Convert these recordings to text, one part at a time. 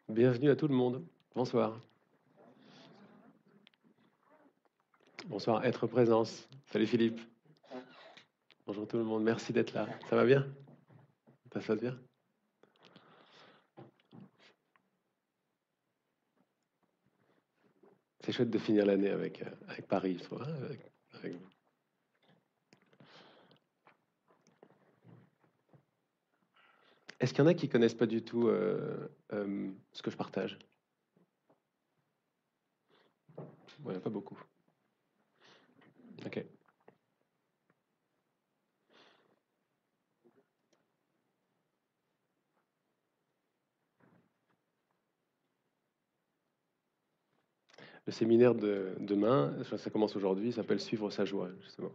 Bienvenue à tout le monde. Bonsoir. Bonsoir, être présence. Salut Philippe. Bonjour tout le monde, merci d'être là. Ça va bien? Ça se passe bien? C'est chouette de finir l'année avec Paris, je trouve, hein, avec vous. Est-ce qu'il y en a qui connaissent pas du tout ce que je partage? Ouais, pas beaucoup. Ok. Le séminaire de demain, ça commence aujourd'hui, s'appelle Suivre sa joie, justement.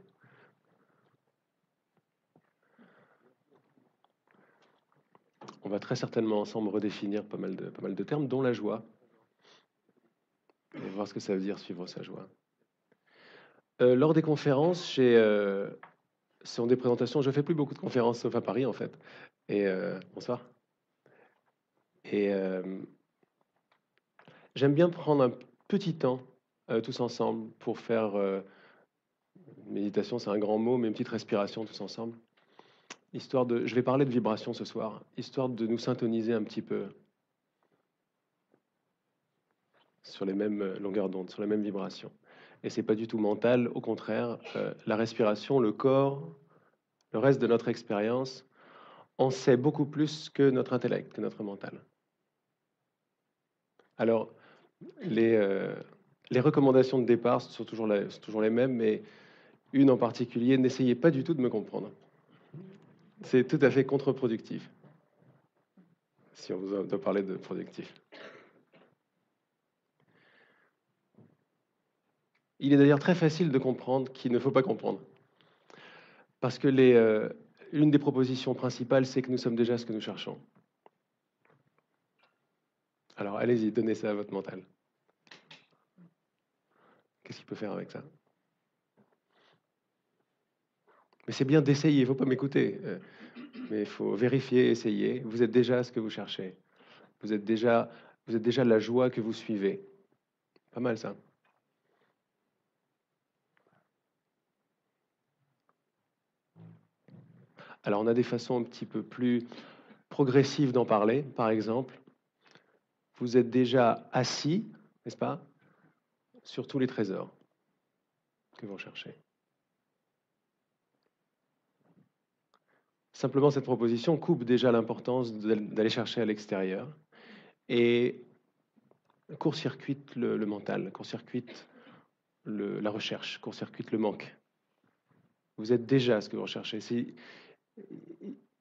On va très certainement ensemble redéfinir pas mal de termes, dont la joie, et voir ce que ça veut dire suivre sa joie. Lors des conférences, ce sont des présentations. Je fais plus beaucoup de conférences, sauf à Paris en fait. Et bonsoir. Et j'aime bien prendre un petit temps tous ensemble pour faire méditation, c'est un grand mot, mais une petite respiration tous ensemble. Histoire de, je vais parler de vibration ce soir, histoire de nous syntoniser un petit peu sur les mêmes longueurs d'onde, sur les mêmes vibrations. Et c'est pas du tout mental, au contraire, la respiration, le corps, le reste de notre expérience, on sait beaucoup plus que notre intellect, que notre mental. Alors, les, euh, les recommandations de départ sont toujours les mêmes, mais une en particulier, n'essayez pas du tout de me comprendre. C'est tout à fait contre-productif, si on vous doit parler de productif. Il est d'ailleurs très facile de comprendre qu'il ne faut pas comprendre. Parce que l'une des propositions principales, c'est que nous sommes déjà ce que nous cherchons. Alors allez-y, donnez ça à votre mental. Qu'est-ce qu'il peut faire avec ça? Mais c'est bien d'essayer, il ne faut pas m'écouter. Mais il faut vérifier, essayer. Vous êtes déjà ce que vous cherchez. Vous êtes déjà la joie que vous suivez. Pas mal ça. Alors on a des façons un petit peu plus progressives d'en parler. Par exemple, vous êtes déjà assis, n'est-ce pas, sur tous les trésors que vous recherchez. Simplement, cette proposition coupe déjà l'importance d'aller chercher à l'extérieur et court-circuite le mental, court-circuite la recherche, court-circuite le manque. Vous êtes déjà ce que vous recherchez.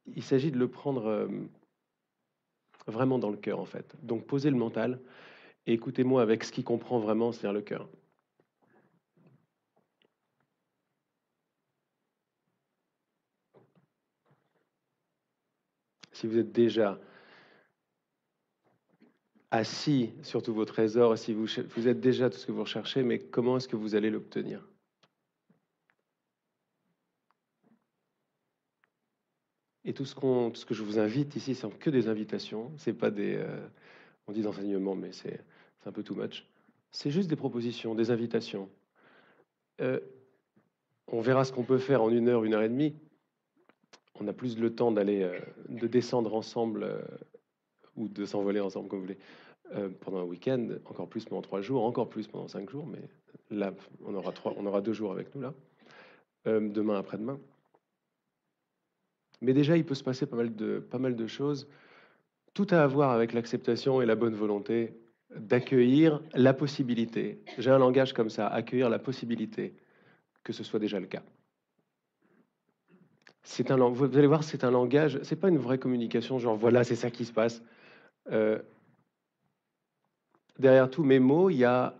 Il s'agit de le prendre vraiment dans le cœur, en fait. Donc, posez le mental et écoutez-moi avec ce qui comprend vraiment, c'est-à-dire le cœur. Si vous êtes déjà assis sur tous vos trésors, si vous êtes déjà tout ce que vous recherchez, mais comment est-ce que vous allez l'obtenir? Et tout ce que je vous invite ici, ce sont que des invitations. C'est pas des, on dit d'enseignement, mais c'est un peu too much. C'est juste des propositions, des invitations. Euh, on verra ce qu'on peut faire en une heure et demie. On a plus le temps de descendre ensemble ou de s'envoler ensemble, comme vous voulez, pendant un week-end, encore plus pendant 3 jours, encore plus pendant 5 jours. Mais là, on aura 2 jours avec nous là, demain, après-demain. Mais déjà, il peut se passer pas mal de choses. Tout à voir avec l'acceptation et la bonne volonté d'accueillir la possibilité. J'ai un langage comme ça, accueillir la possibilité que ce soit déjà le cas. Vous allez voir, c'est un langage, c'est pas une vraie communication, genre voilà, c'est ça qui se passe. Euh, Derrière tous mes mots, il y a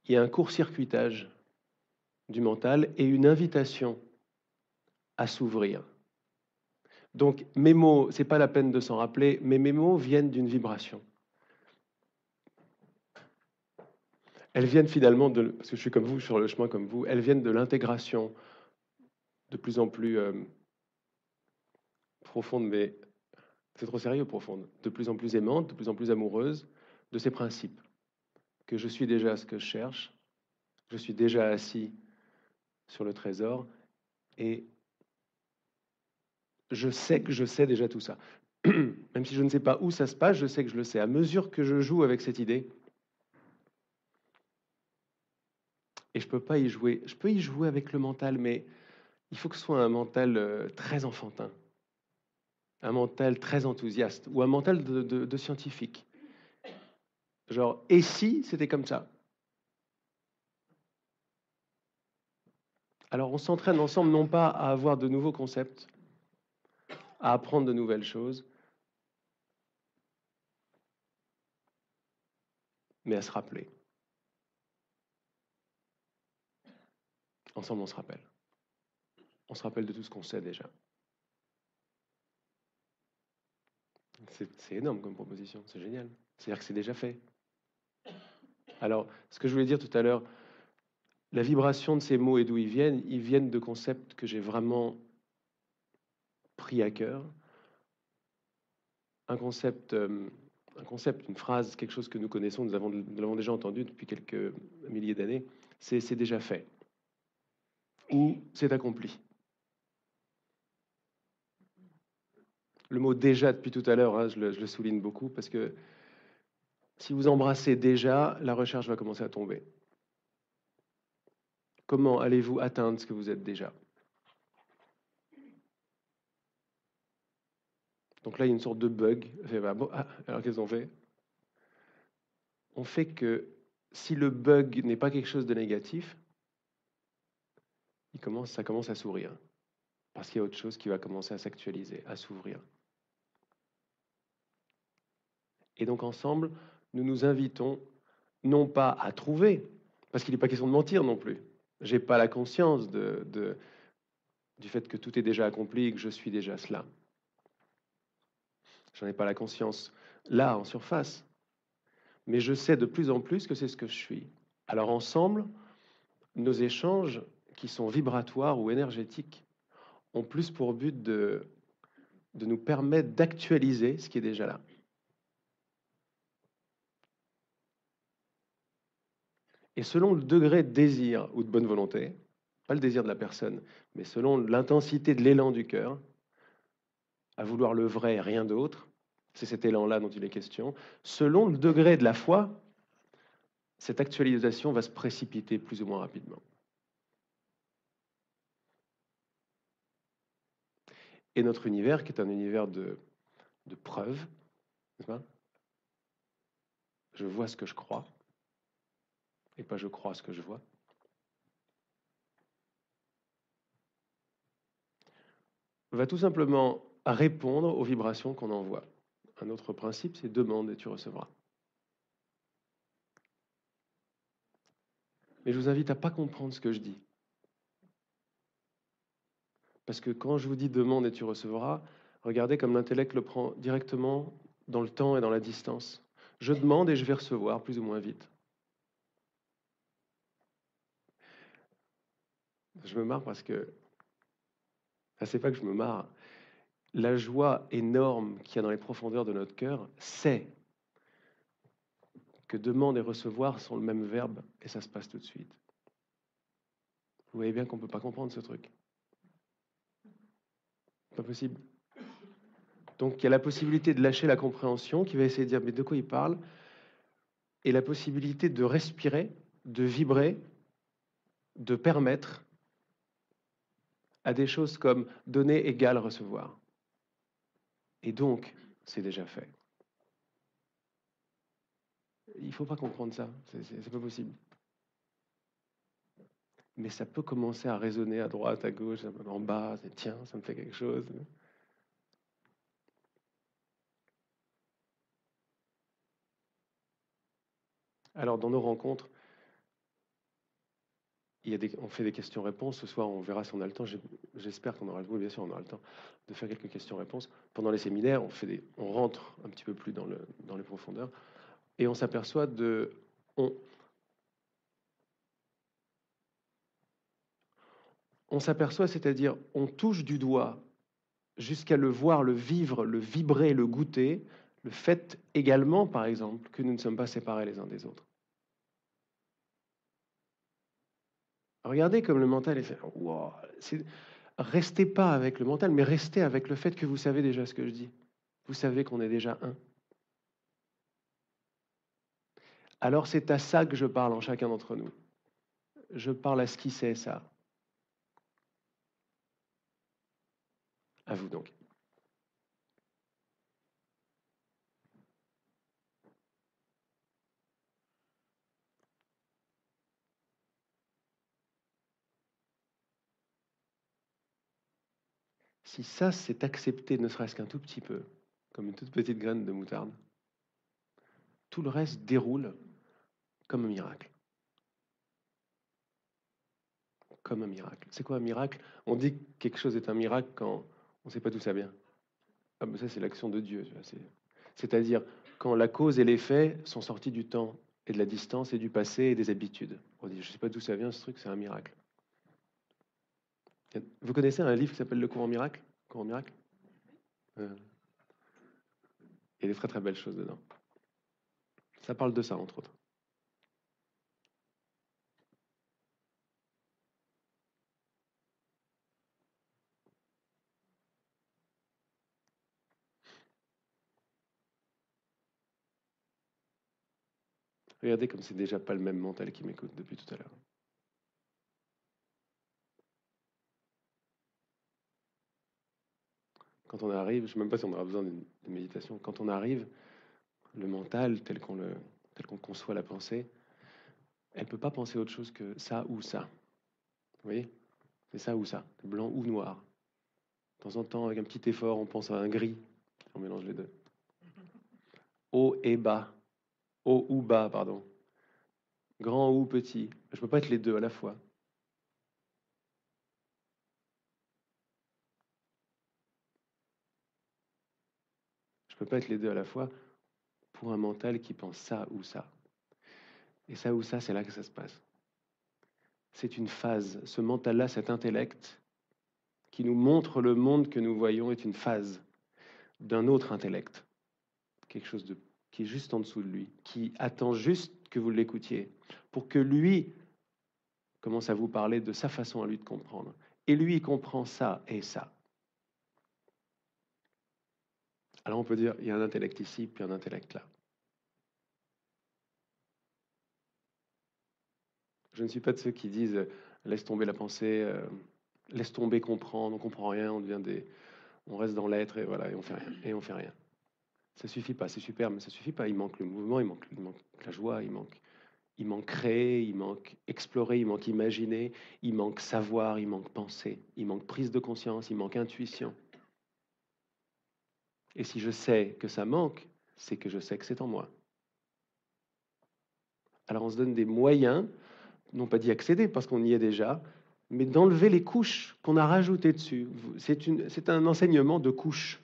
un court-circuitage du mental et une invitation à s'ouvrir. Donc mes mots, c'est pas la peine de s'en rappeler, mais mes mots viennent d'une vibration. Elles viennent finalement parce que je suis comme vous, sur le chemin comme vous, elles viennent de l'intégration de plus en plus profonde, mais c'est trop sérieux, profonde, de plus en plus aimante, de plus en plus amoureuse de ces principes, que je suis déjà ce que je cherche, je suis déjà assis sur le trésor, et je sais que je sais déjà tout ça. Même si je ne sais pas où ça se passe, je sais que je le sais. À mesure que je joue avec cette idée, et je peux pas y jouer, je peux y jouer avec le mental, mais il faut que ce soit un mental très enfantin, un mental très enthousiaste, ou un mental de scientifique. Genre, et si c'était comme ça? Alors on s'entraîne ensemble non pas à avoir de nouveaux concepts, à apprendre de nouvelles choses, mais à se rappeler. Ensemble, on se rappelle. On se rappelle de tout ce qu'on sait déjà. C'est énorme comme proposition, c'est génial. C'est-à-dire que c'est déjà fait. Alors, ce que je voulais dire tout à l'heure, la vibration de ces mots et d'où ils viennent de concepts que j'ai vraiment pris à cœur. Un concept, une phrase, quelque chose que nous connaissons, nous l'avons déjà entendu depuis quelques milliers d'années, c'est déjà fait ou c'est accompli. Le mot déjà depuis tout à l'heure, hein, je le souligne beaucoup parce que si vous embrassez déjà, la recherche va commencer à tomber. Comment allez-vous atteindre ce que vous êtes déjà? Donc là, il y a une sorte de bug. Alors qu'est-ce qu'on fait? On fait que si le bug n'est pas quelque chose de négatif, ça commence à sourire. Parce qu'il y a autre chose qui va commencer à s'actualiser, à s'ouvrir. Et donc ensemble, nous nous invitons non pas à trouver, parce qu'il n'est pas question de mentir non plus. Je n'ai pas la conscience du fait que tout est déjà accompli et que je suis déjà cela. J'en ai pas la conscience là, en surface. Mais je sais de plus en plus que c'est ce que je suis. Alors ensemble, nos échanges, qui sont vibratoires ou énergétiques, ont plus pour but de nous permettre d'actualiser ce qui est déjà là. Et selon le degré de désir ou de bonne volonté, pas le désir de la personne, mais selon l'intensité de l'élan du cœur, à vouloir le vrai et rien d'autre, c'est cet élan-là dont il est question, selon le degré de la foi, cette actualisation va se précipiter plus ou moins rapidement. Et notre univers, qui est un univers de preuves, n'est-ce pas? Je vois ce que je crois, et pas je crois ce que je vois. Va tout simplement répondre aux vibrations qu'on envoie. Un autre principe, c'est demande et tu recevras. Mais je vous invite à ne pas comprendre ce que je dis. Parce que quand je vous dis demande et tu recevras, regardez comme l'intellect le prend directement dans le temps et dans la distance. Je demande et je vais recevoir plus ou moins vite. Je me marre parce que, c'est pas que je me marre, la joie énorme qu'il y a dans les profondeurs de notre cœur, c'est que demande et recevoir sont le même verbe et ça se passe tout de suite. Vous voyez bien qu'on ne peut pas comprendre ce truc. Pas possible. Donc il y a la possibilité de lâcher la compréhension qui va essayer de dire mais de quoi il parle, et la possibilité de respirer, de vibrer, de permettre à des choses comme donner égale recevoir. Et donc, c'est déjà fait. Il ne faut pas comprendre ça, c'est pas possible. Mais ça peut commencer à résonner à droite, à gauche, en bas, tiens, ça me fait quelque chose. Alors, dans nos rencontres, on fait des questions-réponses. Ce soir, on verra si on a le temps. J'espère qu'on aura le temps. Oui, bien sûr, on aura le temps de faire quelques questions-réponses. Pendant les séminaires, on rentre un petit peu plus dans les profondeurs et on s'aperçoit on s'aperçoit, c'est-à-dire, on touche du doigt jusqu'à le voir, le vivre, le vibrer, le goûter, le fait également, par exemple, que nous ne sommes pas séparés les uns des autres. Regardez comme le mental est fait. Wow, restez pas avec le mental, mais restez avec le fait que vous savez déjà ce que je dis. Vous savez qu'on est déjà un. Alors c'est à ça que je parle en chacun d'entre nous. Je parle à ce qui sait ça. À vous donc. Si ça, c'est accepté, ne serait-ce qu'un tout petit peu, comme une toute petite graine de moutarde, tout le reste déroule comme un miracle. Comme un miracle. C'est quoi un miracle? On dit que quelque chose est un miracle quand on ne sait pas d'où ça vient. Ah ben ça, c'est l'action de Dieu. C'est-à-dire quand la cause et l'effet sont sortis du temps et de la distance et du passé et des habitudes. On dit, je ne sais pas d'où ça vient ce truc, c'est un miracle. Vous connaissez un livre qui s'appelle Le courant miracle? Courant miracle? Il y a des très très belles choses dedans. Ça parle de ça, entre autres. Regardez comme c'est déjà pas le même mental qui m'écoute depuis tout à l'heure. Quand on arrive, je ne sais même pas si on aura besoin d'une méditation, quand on arrive, le mental, tel qu'on conçoit la pensée, elle ne peut pas penser autre chose que ça ou ça. Vous voyez? C'est ça ou ça, blanc ou noir. De temps en temps, avec un petit effort, on pense à un gris. On mélange les deux. Haut et bas. Haut ou bas, pardon. Grand ou petit. Je ne peux pas être les deux à la fois. Je ne peux pas être les deux à la fois pour un mental qui pense ça ou ça. Et ça ou ça, c'est là que ça se passe. C'est une phase. Ce mental-là, cet intellect qui nous montre le monde que nous voyons est une phase d'un autre intellect. Quelque chose qui est juste en dessous de lui, qui attend juste que vous l'écoutiez pour que lui commence à vous parler de sa façon à lui de comprendre. Et lui, il comprend ça et ça. Alors on peut dire, il y a un intellect ici, puis un intellect là. Je ne suis pas de ceux qui disent, laisse tomber la pensée, laisse tomber comprendre, on comprend rien, on reste dans l'être et voilà, et on fait rien. Ça suffit pas, c'est super, mais ça suffit pas. Il manque le mouvement, il manque la joie, il manque créer, il manque explorer, il manque imaginer, il manque savoir, il manque penser, il manque prise de conscience, il manque intuition. Et si je sais que ça manque, c'est que je sais que c'est en moi. Alors on se donne des moyens, non pas d'y accéder parce qu'on y est déjà, mais d'enlever les couches qu'on a rajoutées dessus. C'est un enseignement de couches.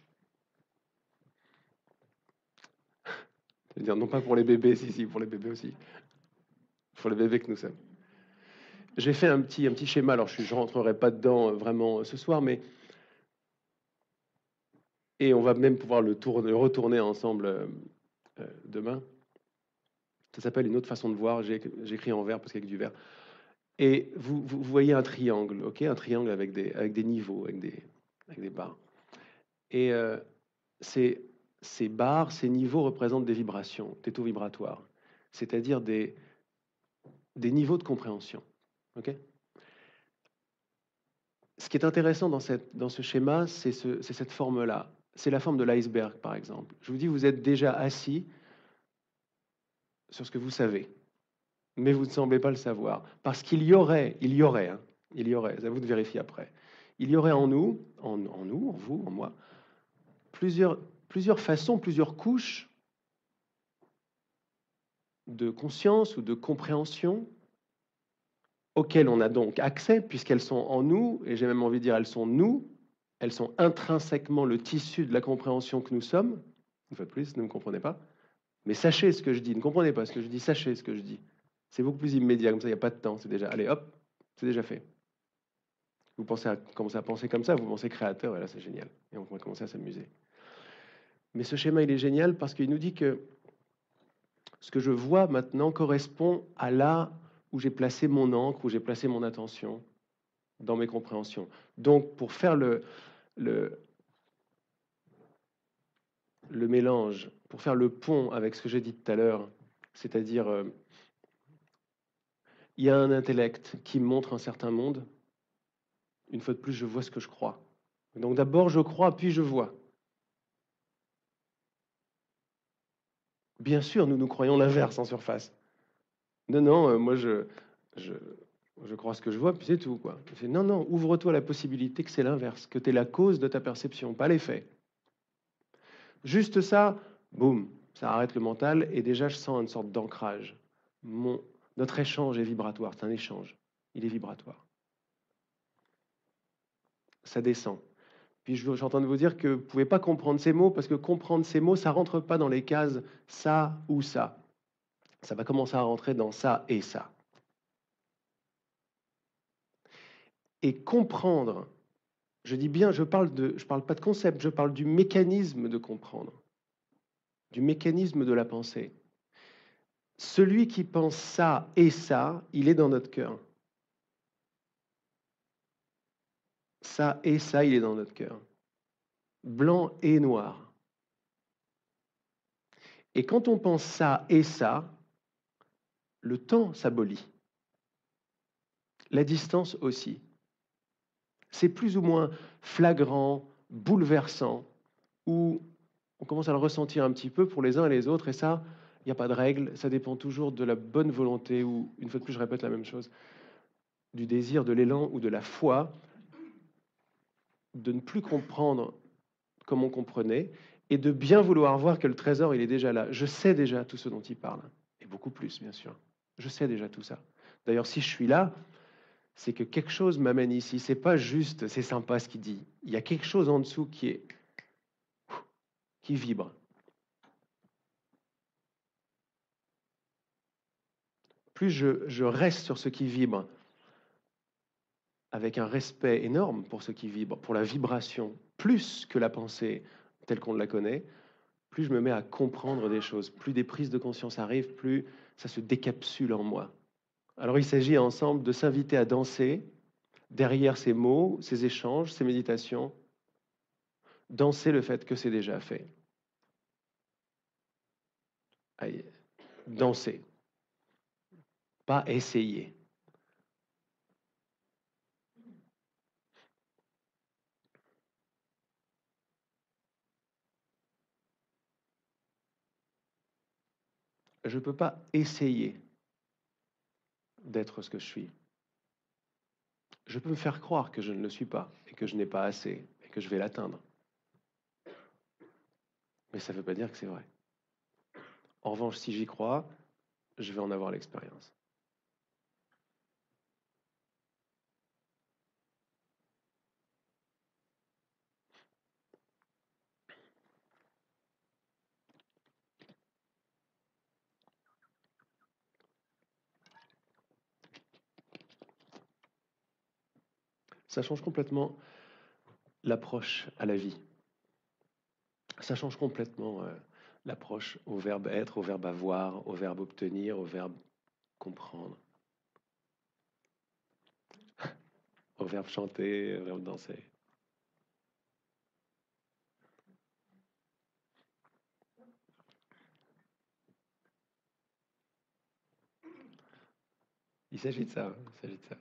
C'est-à-dire non pas pour les bébés, si, pour les bébés aussi. Pour les bébés que nous sommes. J'ai fait un petit schéma, alors je ne rentrerai pas dedans vraiment ce soir, mais et on va même pouvoir le retourner ensemble demain. Ça s'appelle une autre façon de voir. J'ai écrit en vert parce qu'avec du vert. Et vous voyez un triangle, ok, un triangle avec des niveaux, avec des barres. Et ces barres, ces niveaux représentent des vibrations, des taux vibratoires, c'est-à-dire des niveaux de compréhension. Ok. Ce qui est intéressant dans ce schéma, c'est cette forme-là. C'est la forme de l'iceberg, par exemple. Je vous dis, vous êtes déjà assis sur ce que vous savez, mais vous ne semblez pas le savoir. Parce qu'il y aurait, c'est à vous de vérifier après, il y aurait en nous, en vous, en moi, plusieurs façons, plusieurs couches de conscience ou de compréhension auxquelles on a donc accès, puisqu'elles sont en nous, et j'ai même envie de dire elles sont nous, elles sont intrinsèquement le tissu de la compréhension que nous sommes. Une fois de plus, ne me comprenez pas. Mais sachez ce que je dis, ne comprenez pas ce que je dis, sachez ce que je dis. C'est beaucoup plus immédiat, comme ça il n'y a pas de temps, c'est déjà, allez hop, c'est déjà fait. Vous commencez à penser comme ça, vous pensez créateur, et là c'est génial. Et on va commencer à s'amuser. Mais ce schéma, il est génial parce qu'il nous dit que ce que je vois maintenant correspond à là où j'ai placé mon encre, où j'ai placé mon attention dans mes compréhensions. Donc, pour faire le, le mélange, pour faire le pont avec ce que j'ai dit tout à l'heure, c'est-à-dire, il y a un intellect qui montre un certain monde. Une fois de plus, je vois ce que je crois. Donc d'abord, je crois, puis je vois. Bien sûr, nous croyons l'inverse en surface. Non, non, moi, je, je crois ce que je vois, puis c'est tout, quoi. Non, non, ouvre-toi à la possibilité que c'est l'inverse, que tu es la cause de ta perception, pas l'effet. Juste ça, boum, ça arrête le mental, et déjà, je sens une sorte d'ancrage. Notre échange est vibratoire, c'est un échange. Il est vibratoire. Ça descend. Puis je suis en train de vous dire que vous ne pouvez pas comprendre ces mots, parce que comprendre ces mots, ça ne rentre pas dans les cases ça ou ça. Ça va commencer à rentrer dans ça et ça. Et comprendre, je dis bien, je parle pas de concept, je parle du mécanisme de comprendre, du mécanisme de la pensée. Celui qui pense ça et ça, il est dans notre cœur. Ça et ça, il est dans notre cœur. Blanc et noir. Et quand on pense ça et ça, le temps s'abolit. La distance aussi. C'est plus ou moins flagrant, bouleversant, où on commence à le ressentir un petit peu pour les uns et les autres, et ça, il n'y a pas de règle, ça dépend toujours de la bonne volonté, ou, une fois de plus, je répète la même chose, du désir, de l'élan ou de la foi, de ne plus comprendre comme on comprenait, et de bien vouloir voir que le trésor, il est déjà là. Je sais déjà tout ce dont il parle, et beaucoup plus, bien sûr. Je sais déjà tout ça. D'ailleurs, si je suis là, c'est que quelque chose m'amène ici. C'est pas juste, c'est sympa ce qu'il dit. Il y a quelque chose en dessous qui vibre. Plus je reste sur ce qui vibre, avec un respect énorme pour ce qui vibre, pour la vibration, plus que la pensée telle qu'on la connaît, plus je me mets à comprendre des choses, plus des prises de conscience arrivent, plus ça se décapsule en moi. Alors il s'agit ensemble de s'inviter à danser derrière ces mots, ces échanges, ces méditations, danser le fait que c'est déjà fait. Allez, danser, pas essayer. Je ne peux pas essayer d'être ce que je suis. Je peux me faire croire que je ne le suis pas et que je n'ai pas assez et que je vais l'atteindre. Mais ça ne veut pas dire que c'est vrai. En revanche, si j'y crois, je vais en avoir l'expérience. Ça change complètement l'approche à la vie. Ça change complètement l'approche au verbe être, au verbe avoir, au verbe obtenir, au verbe comprendre, au verbe chanter, au verbe danser. Il s'agit de ça, il s'agit de ça.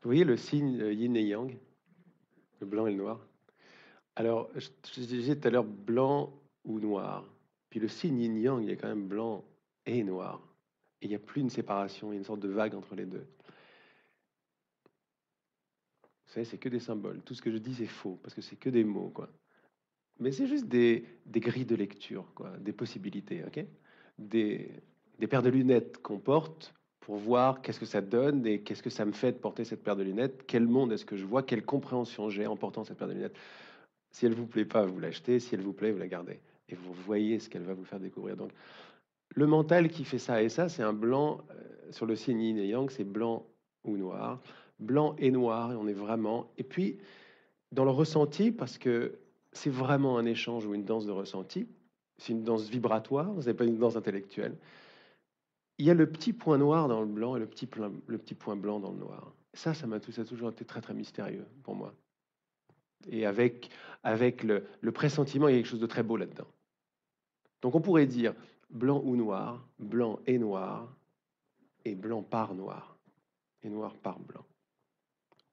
Vous voyez le signe yin et yang, le blanc et le noir. Alors, je disais tout à l'heure blanc ou noir. Puis le signe yin-yang, il y a quand même blanc et noir. Et il n'y a plus une séparation, il y a une sorte de vague entre les deux. Vous savez, c'est que des symboles. Tout ce que je dis, c'est faux, parce que c'est que des mots, quoi. Mais c'est juste des grilles de lecture, quoi, des possibilités, ok? Des, des paires de lunettes qu'on porte pour voir qu'est-ce que ça donne et qu'est-ce que ça me fait de porter cette paire de lunettes, quel monde est-ce que je vois, quelle compréhension j'ai en portant cette paire de lunettes. Si elle ne vous plaît pas, vous l'achetez, si elle vous plaît, vous la gardez. Et vous voyez ce qu'elle va vous faire découvrir. Donc, le mental qui fait ça, et ça, c'est un blanc, sur le signe yin et yang, c'est blanc ou noir. Blanc et noir, et on est vraiment. Et puis, dans le ressenti, parce que c'est vraiment un échange ou une danse de ressenti, c'est une danse vibratoire, ce n'est pas une danse intellectuelle. Il y a le petit point noir dans le blanc et le petit point blanc dans le noir. Ça a toujours été très, très mystérieux pour moi. Et avec le pressentiment, il y a quelque chose de très beau là-dedans. Donc on pourrait dire blanc ou noir, blanc et blanc par noir, et noir par blanc.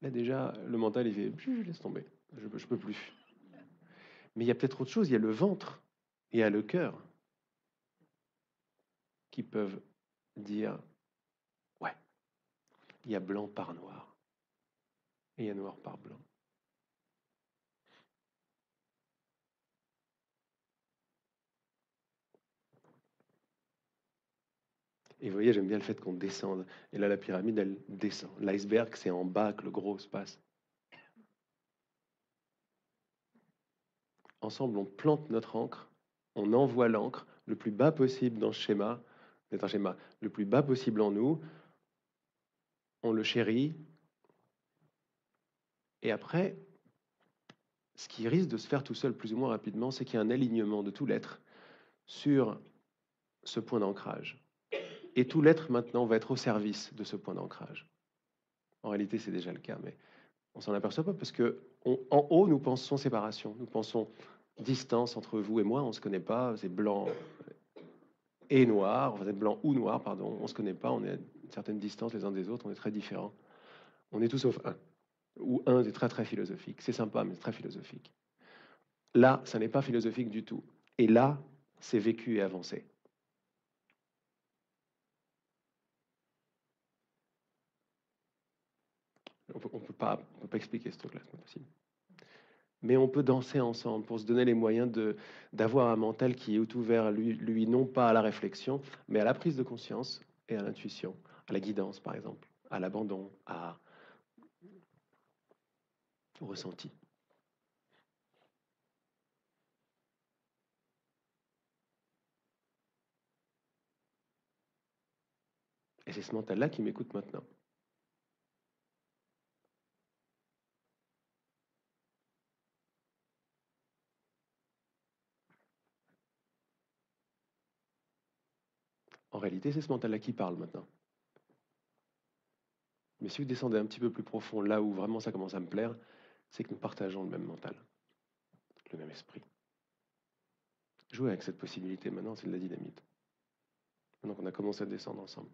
Là déjà, le mental, il fait, laisse tomber, je peux plus. Mais il y a peut-être autre chose, il y a le ventre, et il y a le cœur, qui peuvent dire, ouais, il y a blanc par noir, et il y a noir par blanc. Et vous voyez, j'aime bien le fait qu'on descende. Et là, la pyramide, elle descend. L'iceberg, c'est en bas que le gros se passe. Ensemble, on plante notre encre, on envoie l'encre le plus bas possible dans ce schéma. C'est un schéma le plus bas possible en nous. On le chérit. Et après, ce qui risque de se faire tout seul plus ou moins rapidement, c'est qu'il y a un alignement de tout l'être sur ce point d'ancrage. Et tout l'être maintenant va être au service de ce point d'ancrage. En réalité, c'est déjà le cas, mais on s'en aperçoit pas parce que en haut, nous pensons séparation, nous pensons distance entre vous et moi, on se connaît pas, c'est blanc et noir, enfin, c'est blanc ou noir, pardon, on se connaît pas, on est à une certaine distance les uns des autres, on est très différents. On est tout sauf un. Ou un, c'est très très philosophique. C'est sympa, mais c'est très philosophique. Là, ça n'est pas philosophique du tout. Et là, c'est vécu et avancé. On peut pas expliquer ce truc-là, c'est pas possible. Mais on peut danser ensemble pour se donner les moyens d'avoir un mental qui est ouvert, lui, non pas à la réflexion, mais à la prise de conscience et à l'intuition, à la guidance, par exemple, à l'abandon, au ressenti. Et c'est ce mental-là qui m'écoute maintenant. En réalité, c'est ce mental-là qui parle maintenant. Mais si vous descendez un petit peu plus profond, là où vraiment ça commence à me plaire, c'est que nous partageons le même mental, le même esprit. Jouer avec cette possibilité maintenant, c'est de la dynamite. Maintenant qu'on a commencé à descendre ensemble.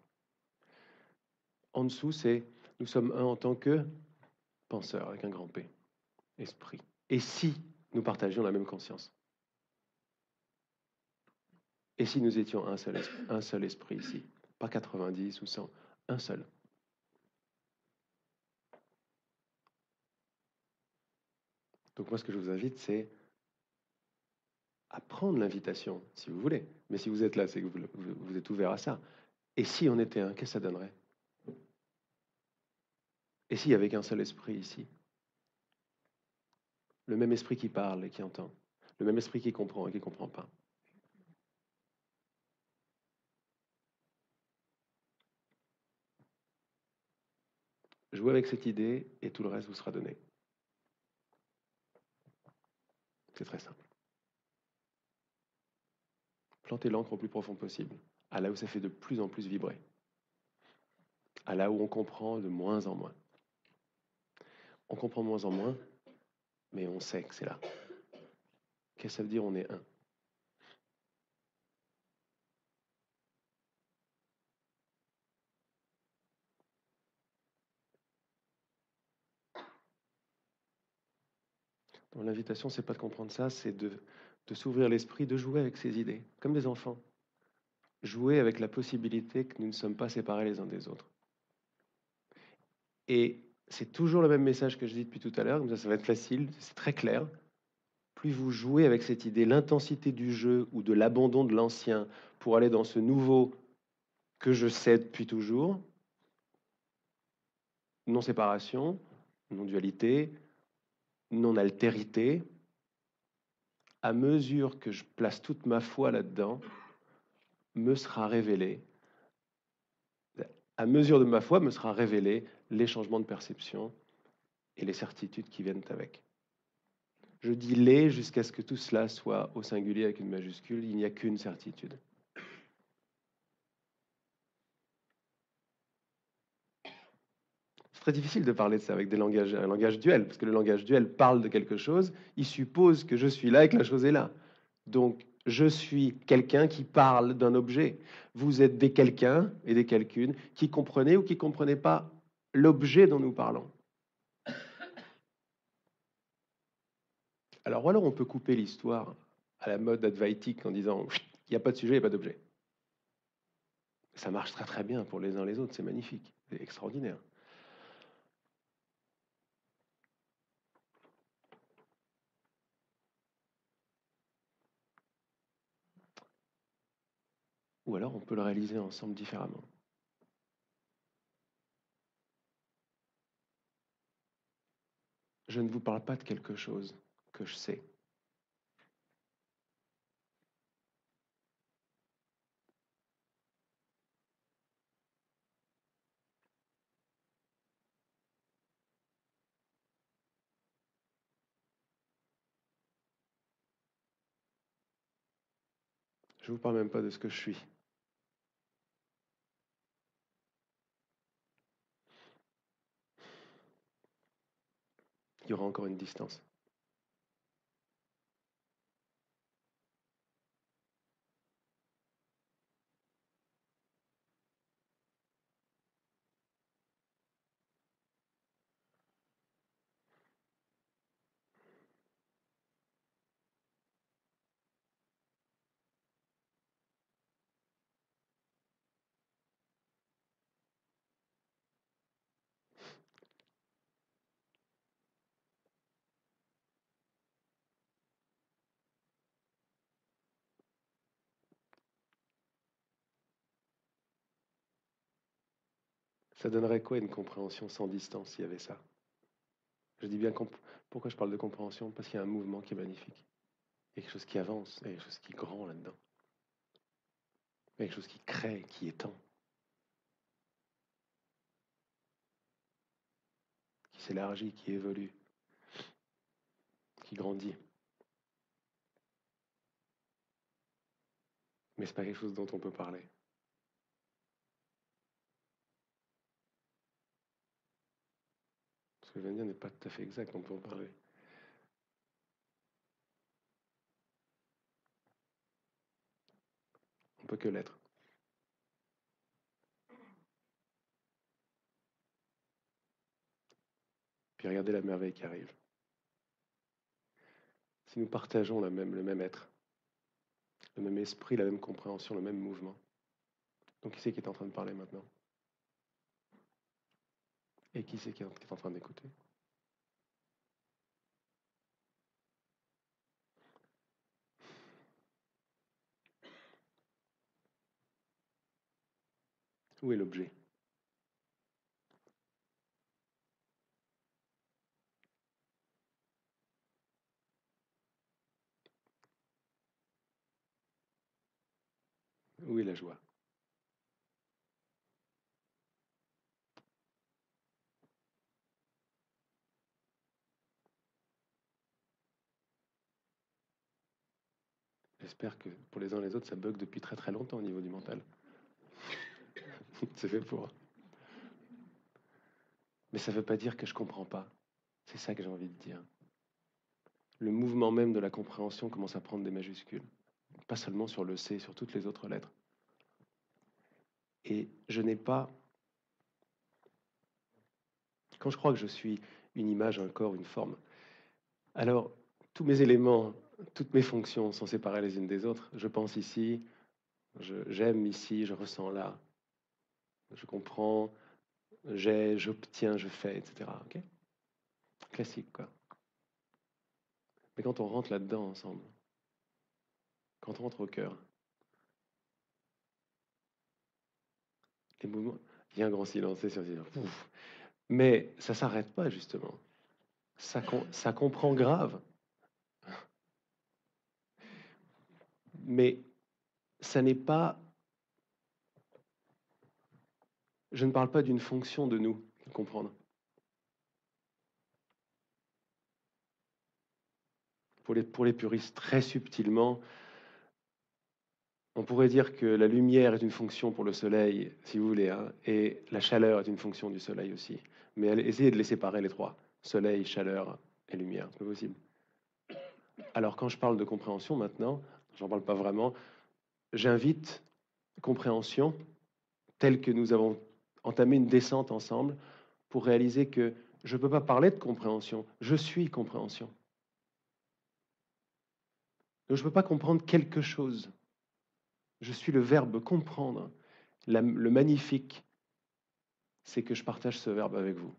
En dessous, c'est nous sommes un en tant que penseur, avec un grand P, esprit. Et si nous partagions la même conscience? Et si nous étions un seul esprit ici? Pas 90 ou 100, un seul. Donc moi, ce que je vous invite, c'est à prendre l'invitation, si vous voulez. Mais si vous êtes là, c'est que vous êtes ouvert à ça. Et si on était un, qu'est-ce que ça donnerait? Et s'il y avait qu'un seul esprit ici? Le même esprit qui parle et qui entend. Le même esprit qui comprend et qui ne comprend pas. Jouez avec cette idée et tout le reste vous sera donné. C'est très simple. Plantez l'encre au plus profond possible, à là où ça fait de plus en plus vibrer, à là où on comprend de moins en moins. On comprend de moins en moins, mais on sait que c'est là. Qu'est-ce que ça veut dire on est un? Donc l'invitation, c'est pas de comprendre ça, c'est de s'ouvrir l'esprit, de jouer avec ses idées, comme des enfants. Jouer avec la possibilité que nous ne sommes pas séparés les uns des autres. Et c'est toujours le même message que je dis depuis tout à l'heure, comme ça va être facile, c'est très clair. Plus vous jouez avec cette idée, l'intensité du jeu ou de l'abandon de l'ancien pour aller dans ce nouveau que je sais depuis toujours, non-séparation, non-dualité, non-altérité. À mesure que je place toute ma foi là-dedans, me sera révélé, à mesure de ma foi, me sera révélé les changements de perception et les certitudes qui viennent avec. Je dis les jusqu'à ce que tout cela soit au singulier avec une majuscule, il n'y a qu'une certitude. C'est très difficile de parler de ça avec un langage duel, parce que le langage duel parle de quelque chose, il suppose que je suis là et que la chose est là. Donc, je suis quelqu'un qui parle d'un objet. Vous êtes des quelqu'un et des quelqu'une qui comprenez ou qui ne comprenez pas l'objet dont nous parlons. Alors on peut couper l'histoire à la mode advaitique en disant il n'y a pas de sujet, il n'y a pas d'objet. Ça marche très très bien pour les uns les autres, c'est magnifique, c'est extraordinaire. Ou alors on peut le réaliser ensemble différemment. Je ne vous parle pas de quelque chose que je sais. Je ne vous parle même pas de ce que je suis. Il y aura encore une distance. Ça donnerait quoi une compréhension sans distance s'il y avait ça? Je dis bien pourquoi je parle de compréhension? Parce qu'il y a un mouvement qui est magnifique. Il y a quelque chose qui avance, il y a quelque chose qui est grand là-dedans. Il y a quelque chose qui crée, qui étend, qui s'élargit, qui évolue, qui grandit. Mais c'est pas quelque chose dont on peut parler. Ce que je viens de dire n'est pas tout à fait exact, on peut en parler. On peut que l'être. Puis regardez la merveille qui arrive. Si nous partageons le même être, le même esprit, la même compréhension, le même mouvement, donc qui c'est qui est en train de parler maintenant? Et qui c'est qui est en train d'écouter? Où est l'objet? Où est la joie? J'espère que pour les uns et les autres, ça bug depuis très très longtemps au niveau du mental. C'est fait pour. Mais ça ne veut pas dire que je ne comprends pas. C'est ça que j'ai envie de dire. Le mouvement même de la compréhension commence à prendre des majuscules. Pas seulement sur le C, sur toutes les autres lettres. Et je n'ai pas... Quand je crois que je suis une image, un corps, une forme, alors tous mes éléments, toutes mes fonctions sont séparées les unes des autres. Je pense ici, j'aime ici, je ressens là, je comprends, j'obtiens, je fais, etc. Okay, classique, quoi. Mais quand on rentre là-dedans ensemble, quand on rentre au cœur, les mouvements, il y a un grand silence, c'est sûr. Mais ça ne s'arrête pas, justement. Ça comprend grave. Mais ça n'est pas... Je ne parle pas d'une fonction de nous, de comprendre. Pour les puristes, très subtilement, on pourrait dire que la lumière est une fonction pour le soleil, si vous voulez, hein, et la chaleur est une fonction du soleil aussi. Mais essayez de les séparer, les trois. Soleil, chaleur et lumière, c'est pas possible. Alors quand je parle de compréhension maintenant, j'en parle pas vraiment, j'invite compréhension telle que nous avons entamé une descente ensemble pour réaliser que je ne peux pas parler de compréhension, je suis compréhension. Donc je ne peux pas comprendre quelque chose. Je suis le verbe comprendre. Le magnifique, c'est que je partage ce verbe avec vous.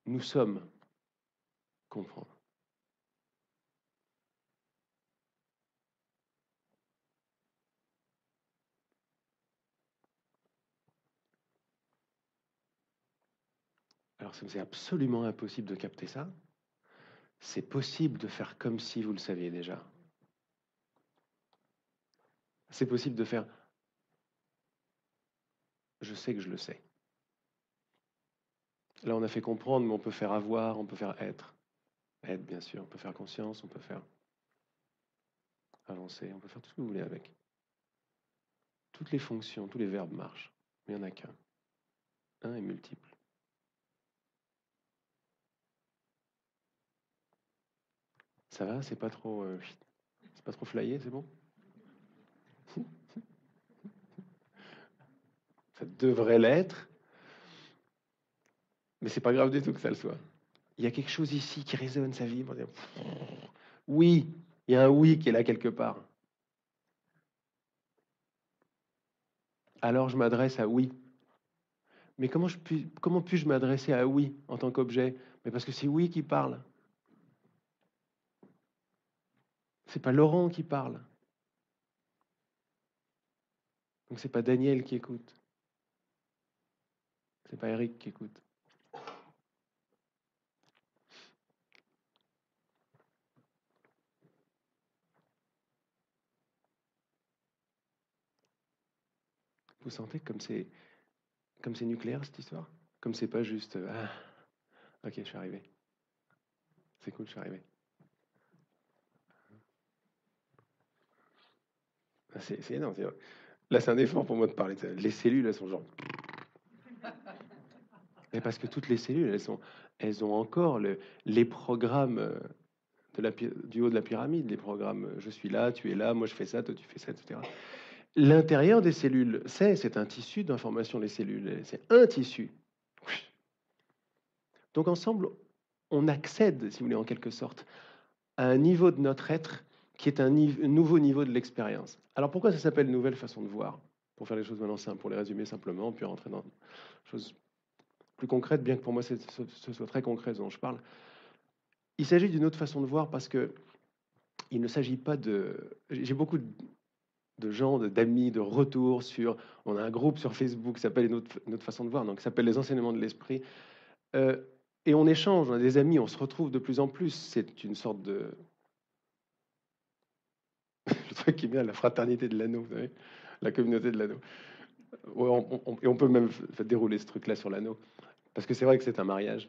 Nous sommes comprendre. Alors c'est absolument impossible de capter ça. C'est possible de faire comme si vous le saviez déjà. C'est possible de faire je sais que je le sais. Là, on a fait comprendre, mais on peut faire avoir, on peut faire être. Être, bien sûr. On peut faire conscience, on peut faire avancer, on peut faire tout ce que vous voulez avec. Toutes les fonctions, tous les verbes marchent. Mais il n'y en a qu'un. Un est multiple. Ça va? C'est pas trop flyé, c'est bon? Ça devrait l'être, mais c'est pas grave du tout que ça le soit. Il y a quelque chose ici qui résonne, ça vibre. Oui, il y a un oui qui est là quelque part. Alors je m'adresse à oui. Mais comment puis-je m'adresser à oui en tant qu'objet? Mais parce que c'est oui qui parle. C'est pas Laurent qui parle. Donc c'est pas Daniel qui écoute. C'est pas Eric qui écoute. Vous sentez comme c'est nucléaire cette histoire? Comme c'est pas juste ok, je suis arrivé. C'est cool, je suis arrivé. C'est énorme. Là, c'est un effort pour moi de parler. Les cellules, elles sont genre. Mais parce que toutes les cellules, elles ont encore les programmes du haut de la pyramide, les programmes je suis là, tu es là, moi je fais ça, toi tu fais ça, etc. L'intérieur des cellules, c'est un tissu d'information, les cellules, c'est un tissu. Donc ensemble, on accède, si vous voulez, en quelque sorte, à un niveau de notre être qui est un nouveau niveau de l'expérience. Alors pourquoi ça s'appelle nouvelle façon de voir? Pour faire les choses maintenant simples, pour les résumer simplement, puis rentrer dans des choses plus concrètes, bien que pour moi ce soit très concret dont je parle. Il s'agit d'une autre façon de voir parce que il ne s'agit pas de... J'ai beaucoup de gens, d'amis, de retours sur... On a un groupe sur Facebook qui s'appelle une autre façon de voir, donc qui s'appelle les enseignements de l'esprit. Et on échange, on a des amis, on se retrouve de plus en plus. C'est une sorte de... Le truc qui est bien, la fraternité de l'anneau, vous savez, la communauté de l'anneau. Et on peut même dérouler ce truc-là sur l'anneau, parce que c'est vrai que c'est un mariage.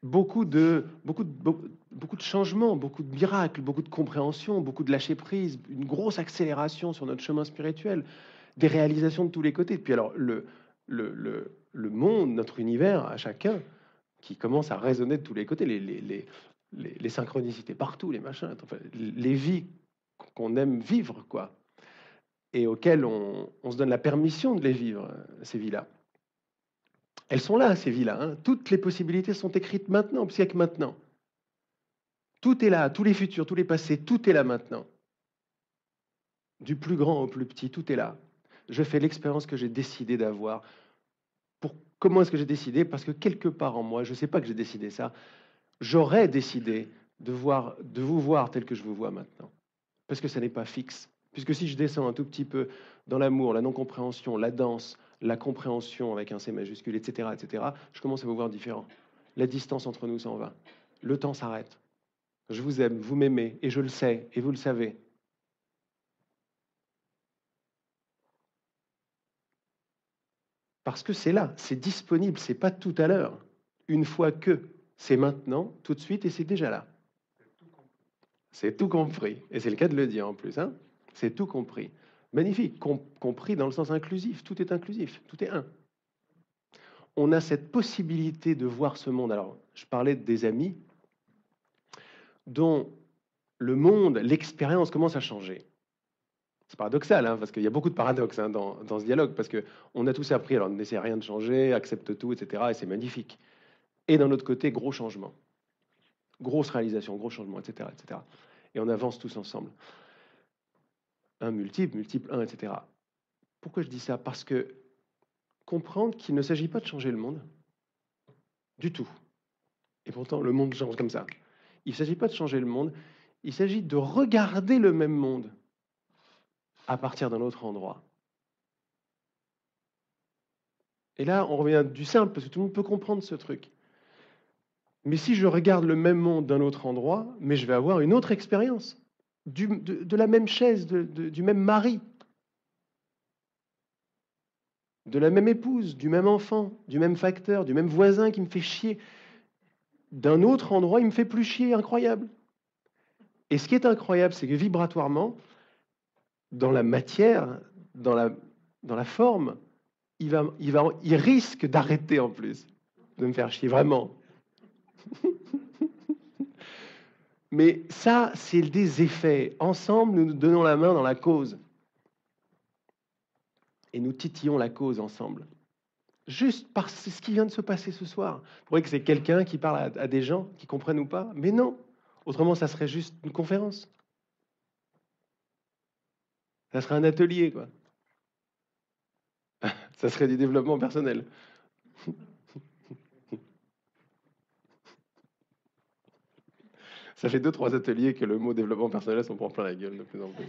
Beaucoup de changements, beaucoup de miracles, beaucoup de compréhension, beaucoup de lâcher prise, une grosse accélération sur notre chemin spirituel, des réalisations de tous les côtés. Puis alors le monde, notre univers, à chacun, qui commence à résonner de tous les côtés, les synchronicités partout, les machins, enfin, les vies qu'on aime vivre, quoi, et auxquelles on se donne la permission de les vivre, ces vies-là. Elles sont là, ces vies-là. Hein. Toutes les possibilités sont écrites maintenant, parce qu'il n'y a que maintenant. Tout est là, tous les futurs, tous les passés, tout est là maintenant. Du plus grand au plus petit, tout est là. Je fais l'expérience que j'ai décidé d'avoir. Comment est-ce que j'ai décidé? Parce que quelque part en moi, je ne sais pas que j'ai décidé ça, j'aurais décidé de vous voir tel que je vous vois maintenant. Parce que ça n'est pas fixe. Puisque si je descends un tout petit peu dans l'amour, la non-compréhension, la danse, la compréhension avec un C majuscule, etc., je commence à vous voir différent. La distance entre nous s'en va. Le temps s'arrête. Je vous aime, vous m'aimez, et je le sais, et vous le savez. Parce que c'est là, c'est disponible, c'est pas tout à l'heure. Une fois que, c'est maintenant, tout de suite, et c'est déjà là. C'est tout compris. Et c'est le cas de le dire en plus. Hein, c'est tout compris. Magnifique. Compris dans le sens inclusif. Tout est inclusif. Tout est un. On a cette possibilité de voir ce monde. Alors, je parlais des amis dont le monde, l'expérience commence à changer. C'est paradoxal, hein, parce qu'il y a beaucoup de paradoxes hein, dans ce dialogue, parce qu'on a tous appris, alors n'essaie rien de changer, accepte tout, etc., et c'est magnifique. Et d'un autre côté, gros changement. Grosse réalisation, gros changement, etc., etc. Et on avance tous ensemble. Un multiple, multiple 1, etc. Pourquoi je dis ça? Parce que comprendre qu'il ne s'agit pas de changer le monde, du tout. Et pourtant, le monde change comme ça. Il ne s'agit pas de changer le monde, il s'agit de regarder le même monde à partir d'un autre endroit. Et là, on revient du simple, parce que tout le monde peut comprendre ce truc. Mais si je regarde le même monde d'un autre endroit, mais je vais avoir une autre expérience, de la même chaise, du même mari, de la même épouse, du même enfant, du même facteur, du même voisin qui me fait chier. D'un autre endroit, il me fait plus chier, incroyable. Et ce qui est incroyable, c'est que vibratoirement, dans la matière, dans la forme, il risque d'arrêter en plus, de me faire chier, vraiment. Mais ça, c'est des effets. Ensemble, nous nous donnons la main dans la cause. Et nous titillons la cause ensemble. Juste parce que c'est ce qui vient de se passer ce soir. Vous croyez que c'est quelqu'un qui parle à des gens qui comprennent ou pas? Mais non. Autrement, ça serait juste une conférence. Ça serait un atelier, quoi. Ça serait du développement personnel. Ça fait 2-3 ateliers que le mot développement personnel s'en prend plein la gueule de plus en plus.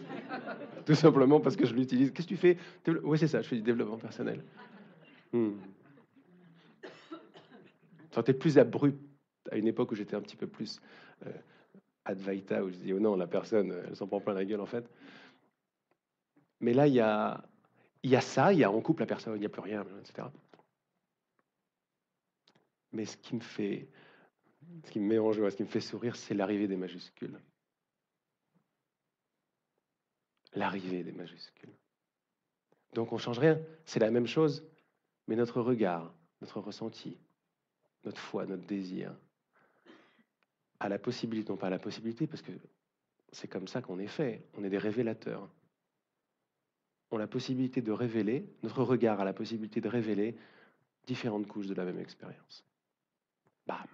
Tout simplement parce que je l'utilise. Qu'est-ce que tu fais? Oui, c'est ça, je fais du développement personnel. Ça aurait été plus abrupt à une époque où j'étais un petit peu plus Advaita, où je dis, oh non, la personne, elle s'en prend plein la gueule en fait. Mais là, il y a ça, on coupe la personne, il n'y a plus rien, etc. Mais ce qui me met en joie, ce qui me fait sourire, c'est l'arrivée des majuscules. L'arrivée des majuscules. Donc on ne change rien, c'est la même chose, mais notre regard, notre ressenti, notre foi, notre désir, a la possibilité, non pas la possibilité, parce que c'est comme ça qu'on est fait, on est des révélateurs. On a la possibilité de révéler, notre regard a la possibilité de révéler différentes couches de la même expérience. Bam!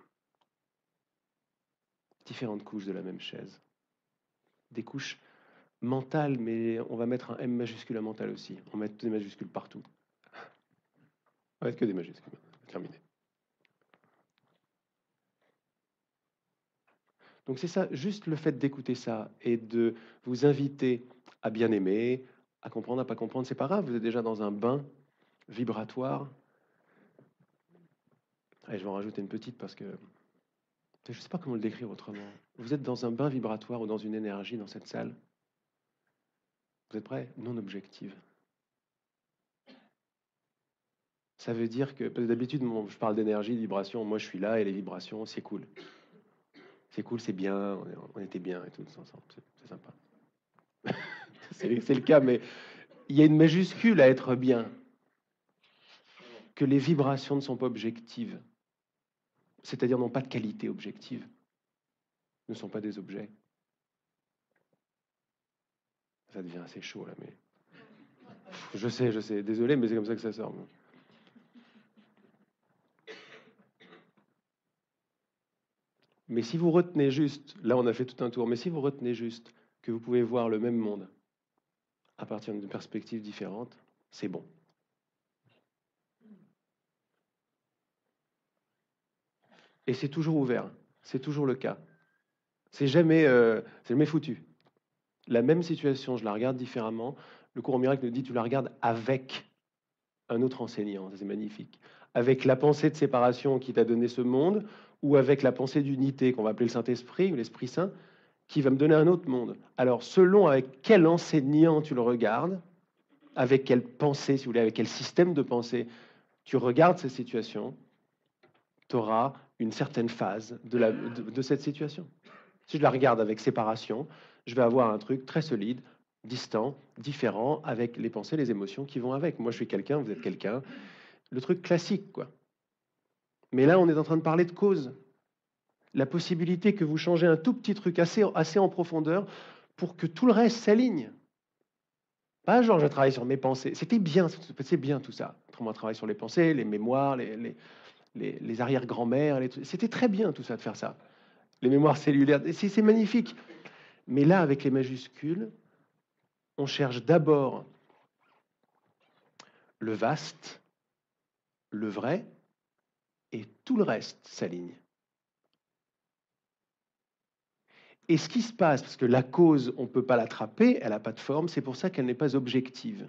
Différentes couches de la même chaise. Des couches mentales, mais on va mettre un M majuscule à mental aussi. On va mettre des majuscules partout. On va mettre que des majuscules. Terminé. Donc c'est ça, juste le fait d'écouter ça et de vous inviter à bien aimer, à comprendre, à pas comprendre, c'est pas grave, vous êtes déjà dans un bain vibratoire. Allez, je vais en rajouter une petite parce que je ne sais pas comment le décrire autrement. Vous êtes dans un bain vibratoire ou dans une énergie dans cette salle. Vous êtes prêts? Non objective. Ça veut dire que, d'habitude, je parle d'énergie, de vibration, moi je suis là et les vibrations, c'est cool. C'est cool, c'est bien, on était bien et tout ensemble, c'est sympa. c'est le cas, mais il y a une majuscule à être bien. Que les vibrations ne sont pas objectives. C'est-à-dire n'ont pas de qualité objective. Ne sont pas des objets. Ça devient assez chaud là, mais... Je sais, désolé, mais c'est comme ça que ça sort. Mais si vous retenez juste, là on a fait tout un tour, mais si vous retenez juste que vous pouvez voir le même monde à partir d'une perspective différente, c'est bon. Et c'est toujours ouvert, c'est toujours le cas. C'est jamais foutu. La même situation, je la regarde différemment. Le cours en miracle nous dit tu la regardes avec. un autre enseignant, c'est magnifique. Avec la pensée de séparation qui t'a donné ce monde, ou avec la pensée d'unité qu'on va appeler le Saint-Esprit ou l'Esprit Saint, qui va me donner un autre monde. Alors, selon avec quel enseignant tu le regardes, avec quelle pensée, si vous voulez, avec quel système de pensée tu regardes cette situation, tu auras une certaine phase de cette situation. Si je la regarde avec séparation, je vais avoir un truc très solide, distant, différent, avec les pensées, les émotions qui vont avec. Moi, je suis quelqu'un, vous êtes quelqu'un. Le truc classique, quoi. Mais là, on est en train de parler de cause. La possibilité que vous changez un tout petit truc assez en profondeur pour que tout le reste s'aligne. Pas genre, je travaille sur mes pensées. C'était bien, c'est bien tout ça. Pour moi, travailler sur les pensées, les mémoires, les arrière-grand-mères. C'était très bien tout ça de faire ça. Les mémoires cellulaires, c'est magnifique. Mais là, avec les majuscules, on cherche d'abord le vaste, le vrai, et tout le reste s'aligne. Et ce qui se passe, parce que la cause, on ne peut pas l'attraper, elle n'a pas de forme, c'est pour ça qu'elle n'est pas objective.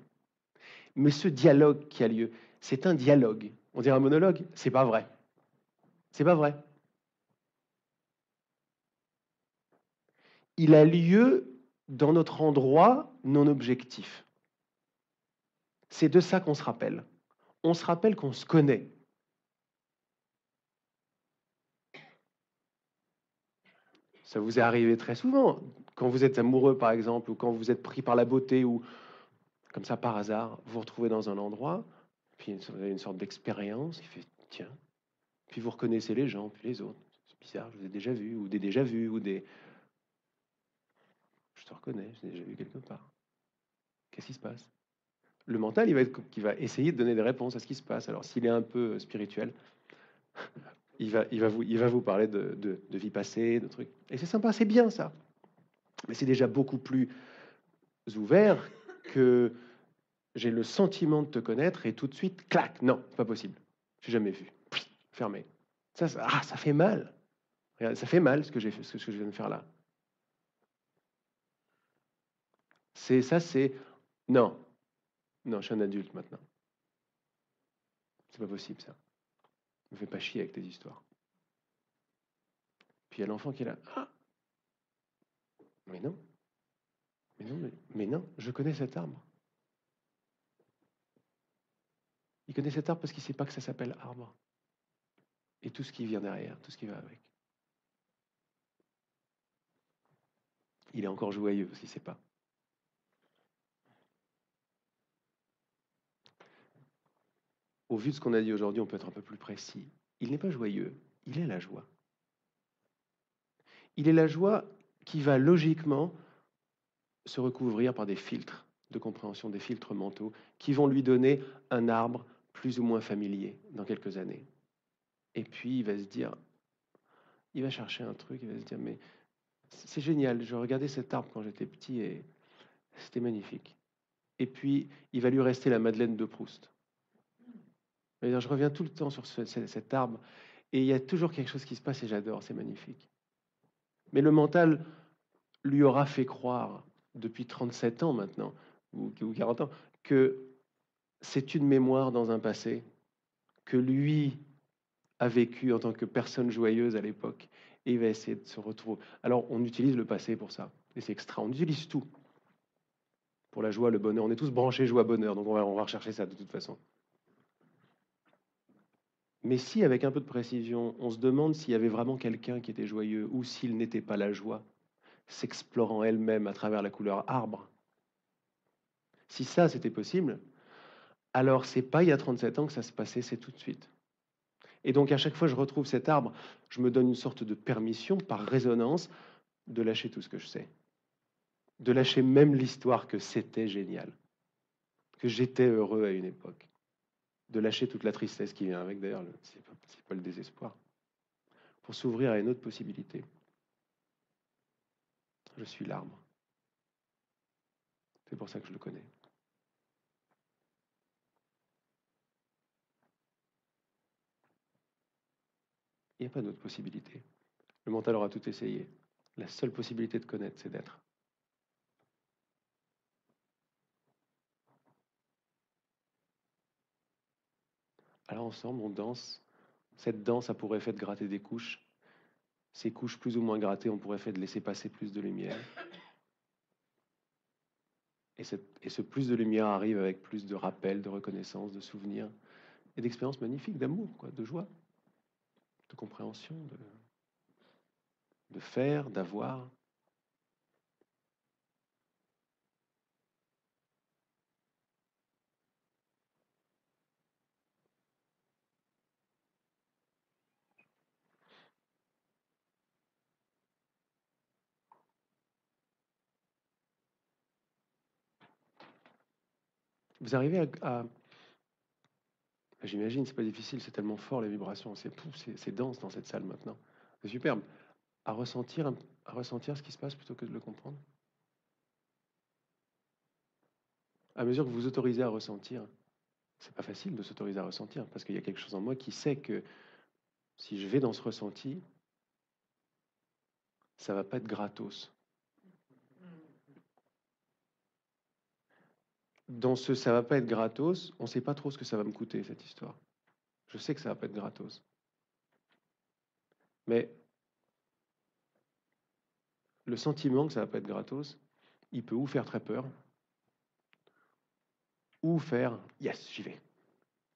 Mais ce dialogue qui a lieu, c'est un dialogue. On dirait un monologue, c'est pas vrai. C'est pas vrai. Il a lieu dans notre endroit non objectif. C'est de ça qu'on se rappelle. On se rappelle qu'on se connaît. Ça vous est arrivé très souvent, quand vous êtes amoureux par exemple, ou quand vous êtes pris par la beauté, ou comme ça par hasard, vous vous retrouvez dans un endroit, puis vous avez une sorte d'expérience qui fait tiens, puis vous reconnaissez les gens, puis les autres. C'est bizarre, je vous ai déjà vu, ou des déjà vus, ou des je te reconnais, je t'ai déjà vu quelque part. Qu'est-ce qui se passe? Le mental, il va essayer de donner des réponses à ce qui se passe. Alors s'il est un peu spirituel, il va vous parler de vie passée, de trucs. Et c'est sympa, c'est bien ça. Mais c'est déjà beaucoup plus ouvert que j'ai le sentiment de te connaître et tout de suite, clac, non, pas possible. J'ai jamais vu. Fermé. Ça fait mal. Regarde, ça fait mal ce que j'ai fait, ce que je viens de faire là. C'est non, non, je suis un adulte maintenant. C'est pas possible ça. Me fais pas chier avec tes histoires. Puis il y a l'enfant qui est là. Ah, mais non, mais non, je connais cet arbre. Il connaît cet arbre parce qu'il ne sait pas que ça s'appelle arbre. Et tout ce qui vient derrière, tout ce qui va avec. Il est encore joyeux parce qu'il ne sait pas. Au vu de ce qu'on a dit aujourd'hui, on peut être un peu plus précis. Il n'est pas joyeux, il est la joie. Il est la joie qui va logiquement se recouvrir par des filtres de compréhension, des filtres mentaux, qui vont lui donner un arbre plus ou moins familier dans quelques années. Et puis il va se dire, il va chercher un truc, il va se dire, mais c'est génial, je regardais cet arbre quand j'étais petit et c'était magnifique. Et puis il va lui rester la Madeleine de Proust. Il va dire, je reviens tout le temps sur cet arbre et il y a toujours quelque chose qui se passe et j'adore, c'est magnifique. Mais le mental lui aura fait croire depuis 37 ans maintenant, ou 40 ans, que c'est une mémoire dans un passé que lui a vécu en tant que personne joyeuse à l'époque, et il va essayer de se retrouver. Alors, on utilise le passé pour ça, et c'est extra, on utilise tout pour la joie, le bonheur. On est tous branchés joie-bonheur, donc on va rechercher ça de toute façon. Mais si, avec un peu de précision, on se demande s'il y avait vraiment quelqu'un qui était joyeux, ou s'il n'était pas la joie, s'explorant elle-même à travers la couleur arbre, si ça c'était possible, alors c'est pas il y a 37 ans que ça se passait, c'est tout de suite. Et donc à chaque fois que je retrouve cet arbre, je me donne une sorte de permission par résonance de lâcher tout ce que je sais. De lâcher même l'histoire que c'était génial, que j'étais heureux à une époque. De lâcher toute la tristesse qui vient avec, d'ailleurs, c'est pas le désespoir. Pour s'ouvrir à une autre possibilité. Je suis l'arbre. C'est pour ça que je le connais. Il n'y a pas d'autre possibilité. Le mental aura tout essayé. La seule possibilité de connaître, c'est d'être. Alors ensemble, on danse. Cette danse a pour effet de gratter des couches. Ces couches plus ou moins grattées ont pour effet de laisser passer plus de lumière. Et ce plus de lumière arrive avec plus de rappels, de reconnaissance, de souvenirs et d'expériences magnifiques, d'amour, quoi, de joie, de compréhension, de faire, d'avoir. Vous arrivez j'imagine, c'est pas difficile, c'est tellement fort les vibrations, c'est dense dans cette salle maintenant. C'est superbe. À ressentir, à ressentir ce qui se passe plutôt que de le comprendre. À mesure que vous vous autorisez à ressentir, c'est pas facile de s'autoriser à ressentir parce qu'il y a quelque chose en moi qui sait que si je vais dans ce ressenti, ça va pas être gratos. Dans ce ça va pas être gratos, on sait pas trop ce que ça va me coûter cette histoire. Je sais que ça va pas être gratos. Mais le sentiment que ça va pas être gratos, il peut ou faire très peur, ou faire yes, j'y vais.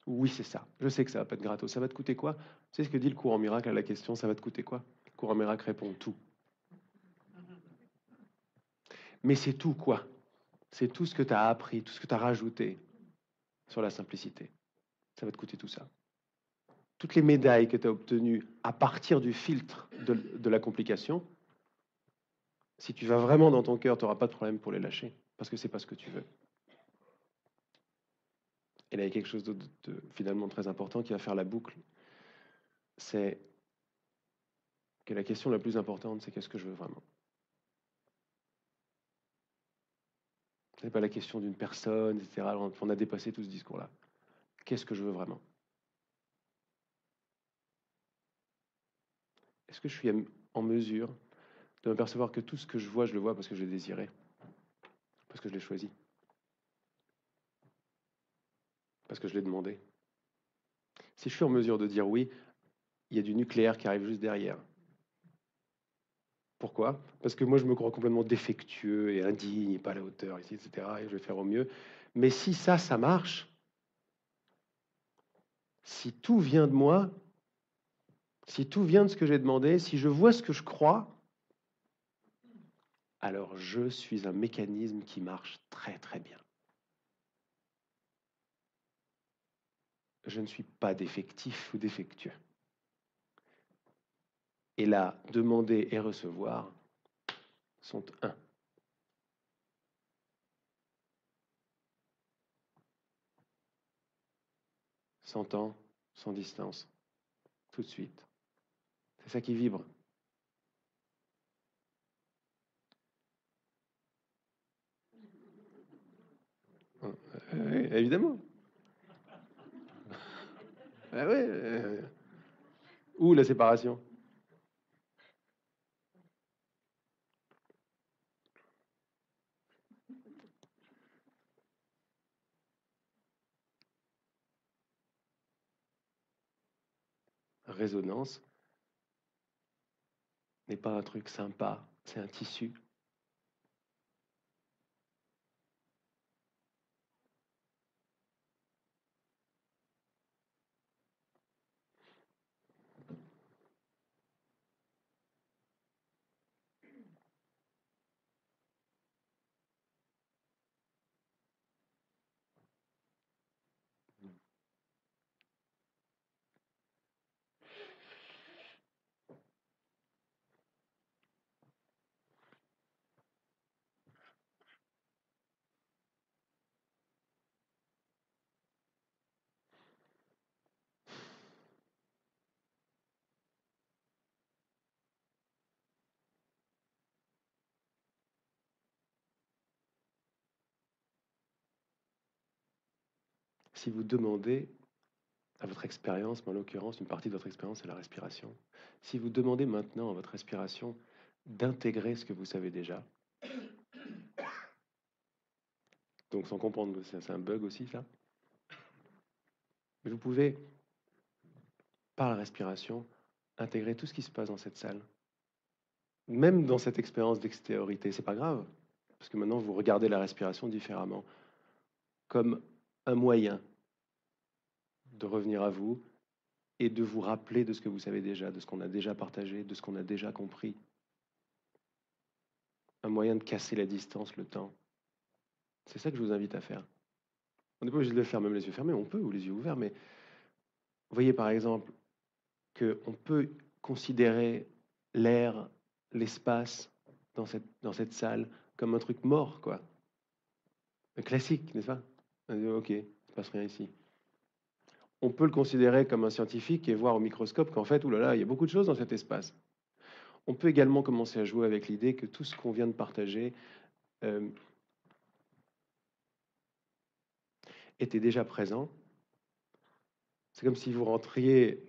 Oui, c'est ça. Je sais que ça va pas être gratos. Ça va te coûter quoi? C'est ce que dit le courant miracle à la question, ça va te coûter quoi? Le courant miracle répond tout. Mais c'est tout quoi? C'est tout ce que tu as appris, tout ce que tu as rajouté sur la simplicité. Ça va te coûter tout ça. Toutes les médailles que tu as obtenues à partir du filtre de la complication, si tu vas vraiment dans ton cœur, tu n'auras pas de problème pour les lâcher, parce que c'est pas ce que tu veux. Et là, il y a quelque chose de finalement très important qui va faire la boucle. C'est que la question la plus importante, c'est qu'est-ce que je veux vraiment? Ce n'est pas la question d'une personne, etc. On a dépassé tout ce discours-là. Qu'est-ce que je veux vraiment? Est-ce que je suis en mesure de m'apercevoir que tout ce que je le vois parce que je l'ai désiré, parce que je l'ai choisi, parce que je l'ai demandé? Si je suis en mesure de dire oui, il y a du nucléaire qui arrive juste derrière. Pourquoi? Parce que moi, je me crois complètement défectueux et indigne, et pas à la hauteur, etc. Et je vais faire au mieux. Mais si ça marche, si tout vient de moi, si tout vient de ce que j'ai demandé, si je vois ce que je crois, alors je suis un mécanisme qui marche très très bien. Je ne suis pas défectif ou défectueux. Et là, demander et recevoir sont un. Sans temps, sans distance, tout de suite. C'est ça qui vibre. Évidemment. Ah ouais, ou la séparation. Résonance n'est pas un truc sympa, c'est un tissu. Si vous demandez à votre expérience, mais en l'occurrence, une partie de votre expérience, c'est la respiration. Si vous demandez maintenant à votre respiration d'intégrer ce que vous savez déjà, donc sans comprendre que c'est un bug aussi, ça, mais vous pouvez par la respiration, intégrer tout ce qui se passe dans cette salle. Même dans cette expérience d'extériorité, c'est pas grave, parce que maintenant vous regardez la respiration différemment, comme un moyen de revenir à vous et de vous rappeler de ce que vous savez déjà, de ce qu'on a déjà partagé, de ce qu'on a déjà compris. Un moyen de casser la distance, le temps. C'est ça que je vous invite à faire. On n'est pas obligé de le faire même les yeux fermés, on peut, ou les yeux ouverts, mais vous voyez par exemple qu'on peut considérer l'air, l'espace dans cette salle comme un truc mort, quoi. Un classique, n'est-ce pas? On dit, ok, il ne se passe rien ici. On peut le considérer comme un scientifique et voir au microscope qu'en fait, oulala, il y a beaucoup de choses dans cet espace. On peut également commencer à jouer avec l'idée que tout ce qu'on vient de partager était déjà présent. C'est comme si vous rentriez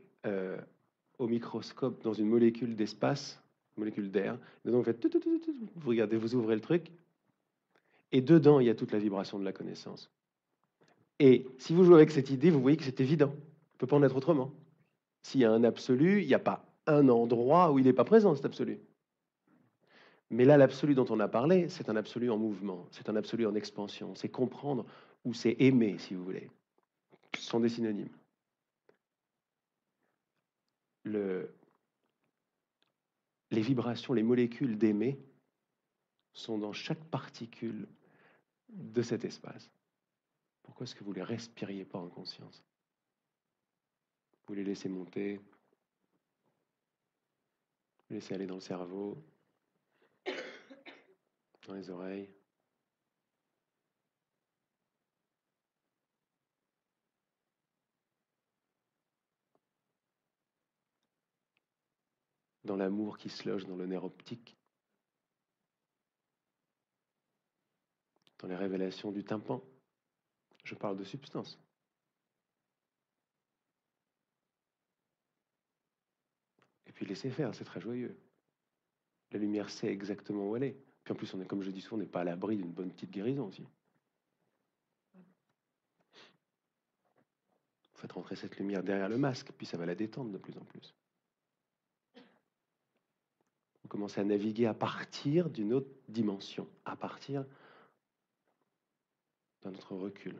au microscope dans une molécule d'espace, molécule d'air. Dedans, vous faites vous regardez, vous ouvrez le truc, et dedans, il y a toute la vibration de la connaissance. Et si vous jouez avec cette idée, vous voyez que c'est évident. Il ne peut pas en être autrement. S'il y a un absolu, il n'y a pas un endroit où il n'est pas présent, cet absolu. Mais là, l'absolu dont on a parlé, c'est un absolu en mouvement, c'est un absolu en expansion, c'est comprendre ou c'est aimer, si vous voulez. Ce sont des synonymes. Les vibrations, les molécules d'aimer sont dans chaque particule de cet espace. Pourquoi est-ce que vous ne les respiriez pas en conscience? Vous les laissez monter, vous les laissez aller dans le cerveau, dans les oreilles. Dans l'amour qui se loge dans le nerf optique, dans les révélations du tympan. Je parle de substance. Et puis laissez faire, c'est très joyeux. La lumière sait exactement où elle est. Puis en plus, on est, comme je dis souvent, on n'est pas à l'abri d'une bonne petite guérison aussi. Vous faites rentrer cette lumière derrière le masque, puis ça va la détendre de plus en plus. Vous commencez à naviguer à partir d'une autre dimension, à partir d'un autre recul.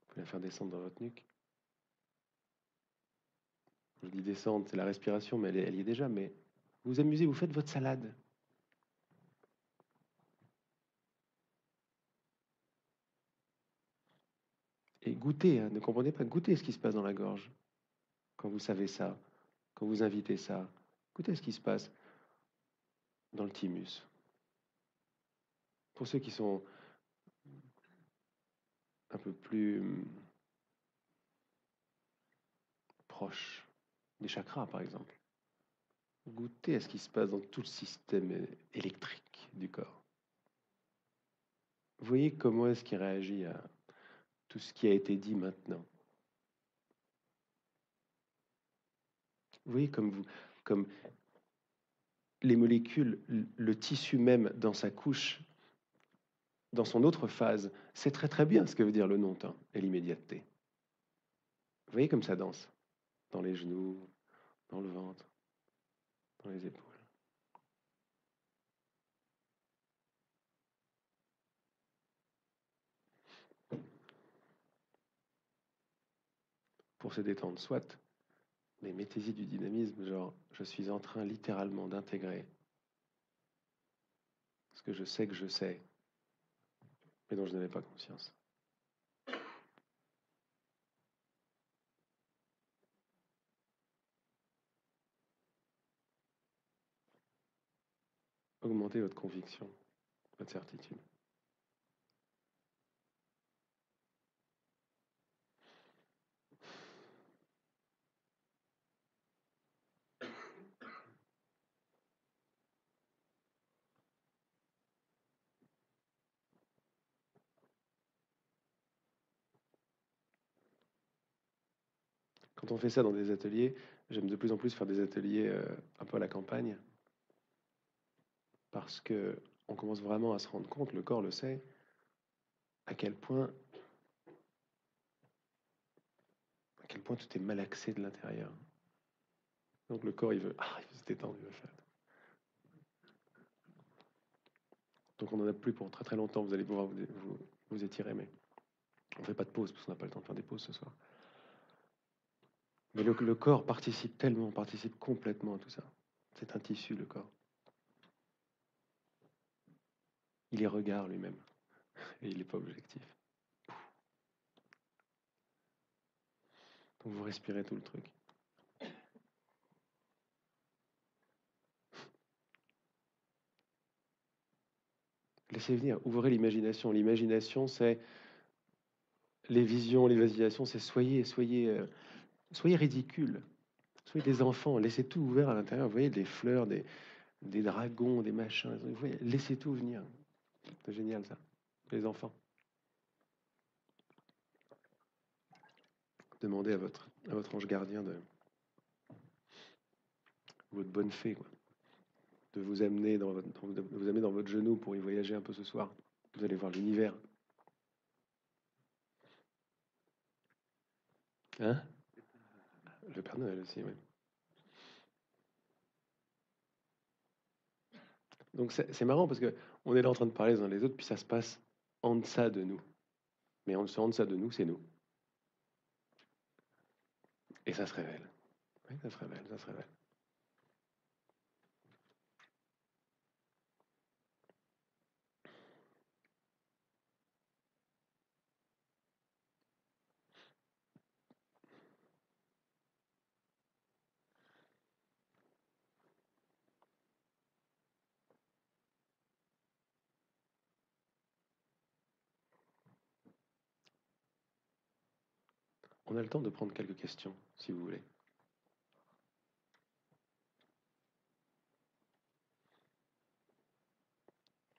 Vous pouvez la faire descendre dans votre nuque. Je dis descendre, c'est la respiration, mais elle y est déjà. Mais vous vous amusez, vous faites votre salade. Et goûtez, hein, ne comprenez pas, goûtez ce qui se passe dans la gorge. Quand vous savez ça, quand vous invitez ça, goûtez ce qui se passe dans le thymus. Pour ceux qui sont un peu plus proches des chakras, par exemple, goûtez à ce qui se passe dans tout le système électrique du corps. Vous voyez comment est-ce qu'il réagit à tout ce qui a été dit maintenant. Vous voyez comme les molécules, le tissu même dans sa couche, dans son autre phase, c'est très très bien ce que veut dire le non-temps et l'immédiateté. Vous voyez comme ça danse dans les genoux, dans le ventre, dans les épaules. Pour se détendre, soit, mais mettez-y du dynamisme, genre je suis en train littéralement d'intégrer ce que je sais, mais dont je n'avais pas conscience. Augmentez votre conviction, votre certitude. Quand on fait ça dans des ateliers, j'aime de plus en plus faire des ateliers un peu à la campagne, parce que on commence vraiment à se rendre compte, le corps le sait, à quel point quel point tout est malaxé de l'intérieur. Donc le corps, il veut se détendre, il veut faire. Donc on n'en a plus pour très très longtemps, vous allez pouvoir vous étirer, mais on ne fait pas de pause, parce qu'on n'a pas le temps de faire des pauses ce soir. Mais le corps participe complètement à tout ça. C'est un tissu, le corps. Il est regard lui-même, et il n'est pas objectif. Donc vous respirez tout le truc. Laissez venir, ouvrez l'imagination. L'imagination, c'est les visions, l'imagination, c'est soyez ridicules. Soyez des enfants, laissez tout ouvert à l'intérieur. Vous voyez des fleurs, des dragons, des machins. Vous voyez, laissez tout venir. C'est génial ça, les enfants. Demandez à votre ange gardien votre bonne fée, quoi, de vous amener dans votre genou pour y voyager un peu ce soir. Vous allez voir l'univers. Hein? Le Père Noël aussi, oui. Donc c'est marrant parce que on est là en train de parler les uns les autres, puis ça se passe en deçà de nous. Mais en deçà de nous, c'est nous. Et ça se révèle. Oui, ça se révèle, ça se révèle. On a le temps de prendre quelques questions, si vous voulez.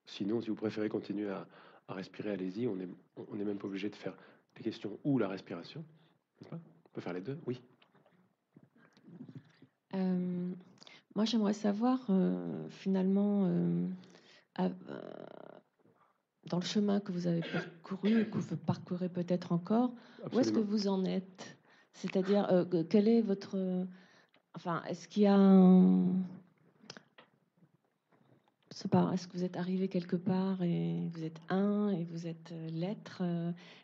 Sinon, si vous préférez continuer à respirer, allez-y. On n'est même pas obligé de faire les questions ou la respiration. N'est-ce pas? On peut faire les deux, oui. Moi, j'aimerais savoir, finalement, dans le chemin que vous avez parcouru, que vous parcourez peut-être encore, où est-ce que vous en êtes? C'est-à-dire, quel est votre... enfin, est-ce qu'il y a un... Je sais pas, est-ce que vous êtes arrivé quelque part et vous êtes un et vous êtes l'être?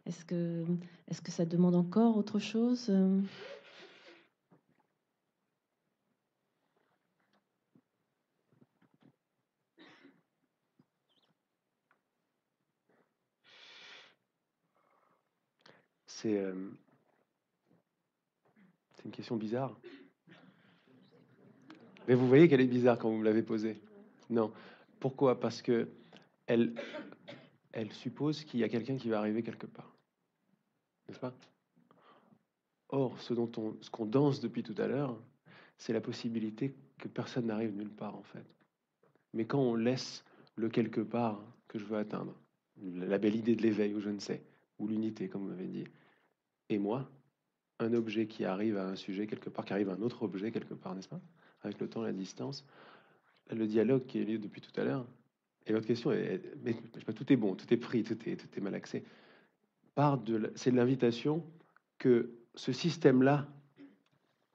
Est-ce que ça demande encore autre chose? C'est une question bizarre. Mais vous voyez qu'elle est bizarre quand vous me l'avez posée. Non. Pourquoi? Parce que elle suppose qu'il y a quelqu'un qui va arriver quelque part. N'est-ce pas? Or, ce qu'on danse depuis tout à l'heure, c'est la possibilité que personne n'arrive nulle part, en fait. Mais quand on laisse le quelque part que je veux atteindre, la belle idée de l'éveil, ou je ne sais, ou l'unité, comme vous m'avez dit, et moi, un objet qui arrive à un sujet quelque part, qui arrive à un autre objet quelque part, n'est-ce pas? Avec le temps, la distance, le dialogue qui est lieu depuis tout à l'heure. Et votre question mais je sais pas, tout est bon, tout est pris, tout est malaxé. C'est de l'invitation que ce système-là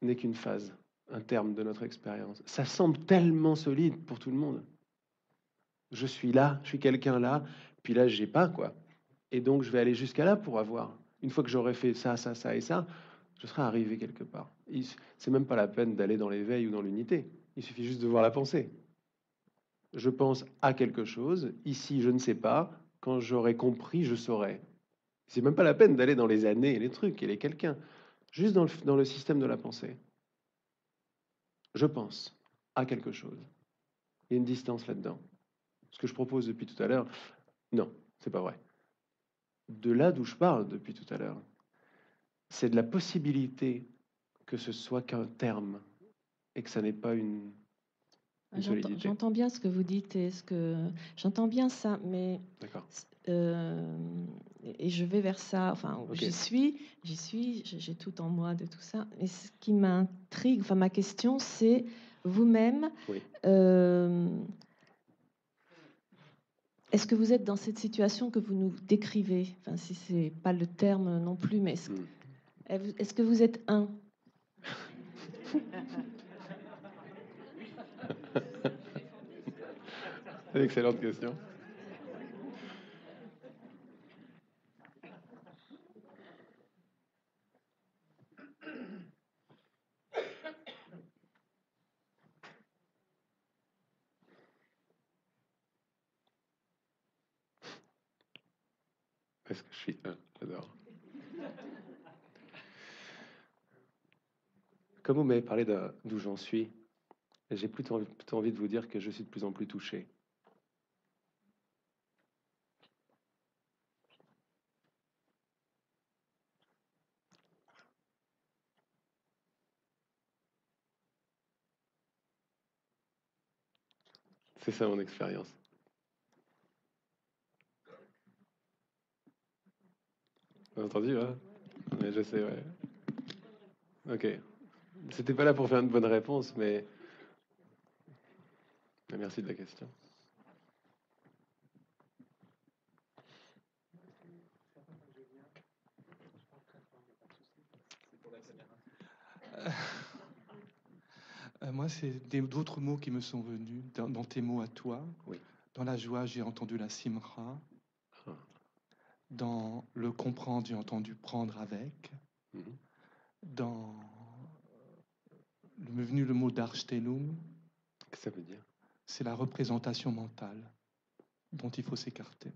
n'est qu'une phase, un terme de notre expérience. Ça semble tellement solide pour tout le monde. Je suis là, je suis quelqu'un là, puis là, j'ai pas, quoi. Et donc, je vais aller jusqu'à là pour avoir. Une fois que j'aurai fait ça, ça, ça et ça, je serai arrivé quelque part. C'est même pas la peine d'aller dans l'éveil ou dans l'unité. Il suffit juste de voir la pensée. Je pense à quelque chose, ici, je ne sais pas. Quand j'aurai compris, je saurai. C'est même pas la peine d'aller dans les années et les trucs et les quelqu'un. Juste dans le système de la pensée. Je pense à quelque chose. Il y a une distance là-dedans. Ce que je propose depuis tout à l'heure, non, c'est pas vrai. De là d'où je parle depuis tout à l'heure, c'est de la possibilité que ce soit qu'un terme et que ça n'est pas une solidité. J'entends bien ce que vous dites et j'entends bien ça, mais et je vais vers ça. Enfin, okay. J'y suis, j'ai tout en moi de tout ça. Et ce qui m'intrigue, enfin ma question, c'est vous-même. Oui. Est-ce que vous êtes dans cette situation que vous nous décrivez? Enfin, si c'est pas le terme non plus, mais Est-ce que vous êtes un? Excellente question. Est-ce que je suis un? J'adore. Comme vous m'avez parlé d'où j'en suis, j'ai plutôt envie de vous dire que je suis de plus en plus touché. C'est ça mon expérience. Vous avez entendu, hein? Ouais, je sais, ouais. Ok. C'était pas là pour faire une bonne réponse, mais merci de la question. Moi, c'est d'autres mots qui me sont venus dans tes mots à toi. Oui. Dans la joie, j'ai entendu la simra. Ah. Dans le comprendre, j'ai entendu prendre avec. Mhm. Dans m'est venu le mot d'Archtelum. Qu'est-ce que ça veut dire? C'est la représentation mentale dont il faut s'écarter.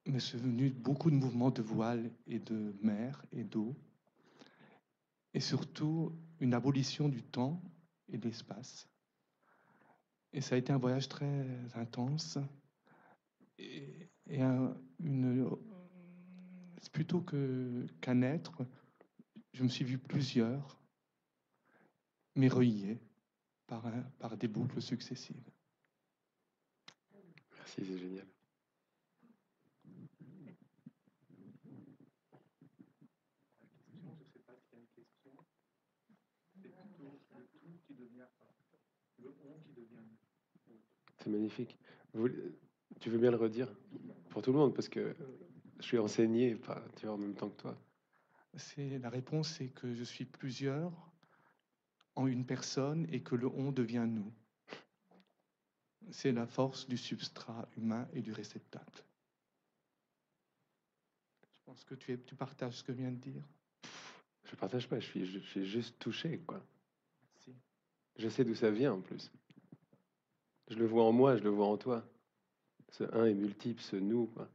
Mais c'est venu beaucoup de mouvements de voile et de mer et d'eau. Et surtout, une abolition du temps et de l'espace. Et ça a été un voyage très intense. Plutôt qu'un être, je me suis vu plusieurs, mais reliés par des boucles successives. Merci, c'est génial. C'est magnifique. Tu veux bien le redire pour tout le monde, parce que je suis enseigné, tu vois, en même temps que toi. La réponse, c'est que je suis plusieurs en une personne et que le on devient nous. C'est la force du substrat humain et du réceptacle. Je pense que tu partages ce que je viens de dire. Je partage pas, je suis juste touché, quoi. Si. Je sais d'où ça vient, en plus. Je le vois en moi, je le vois en toi. Ce un est multiple, ce nous, quoi.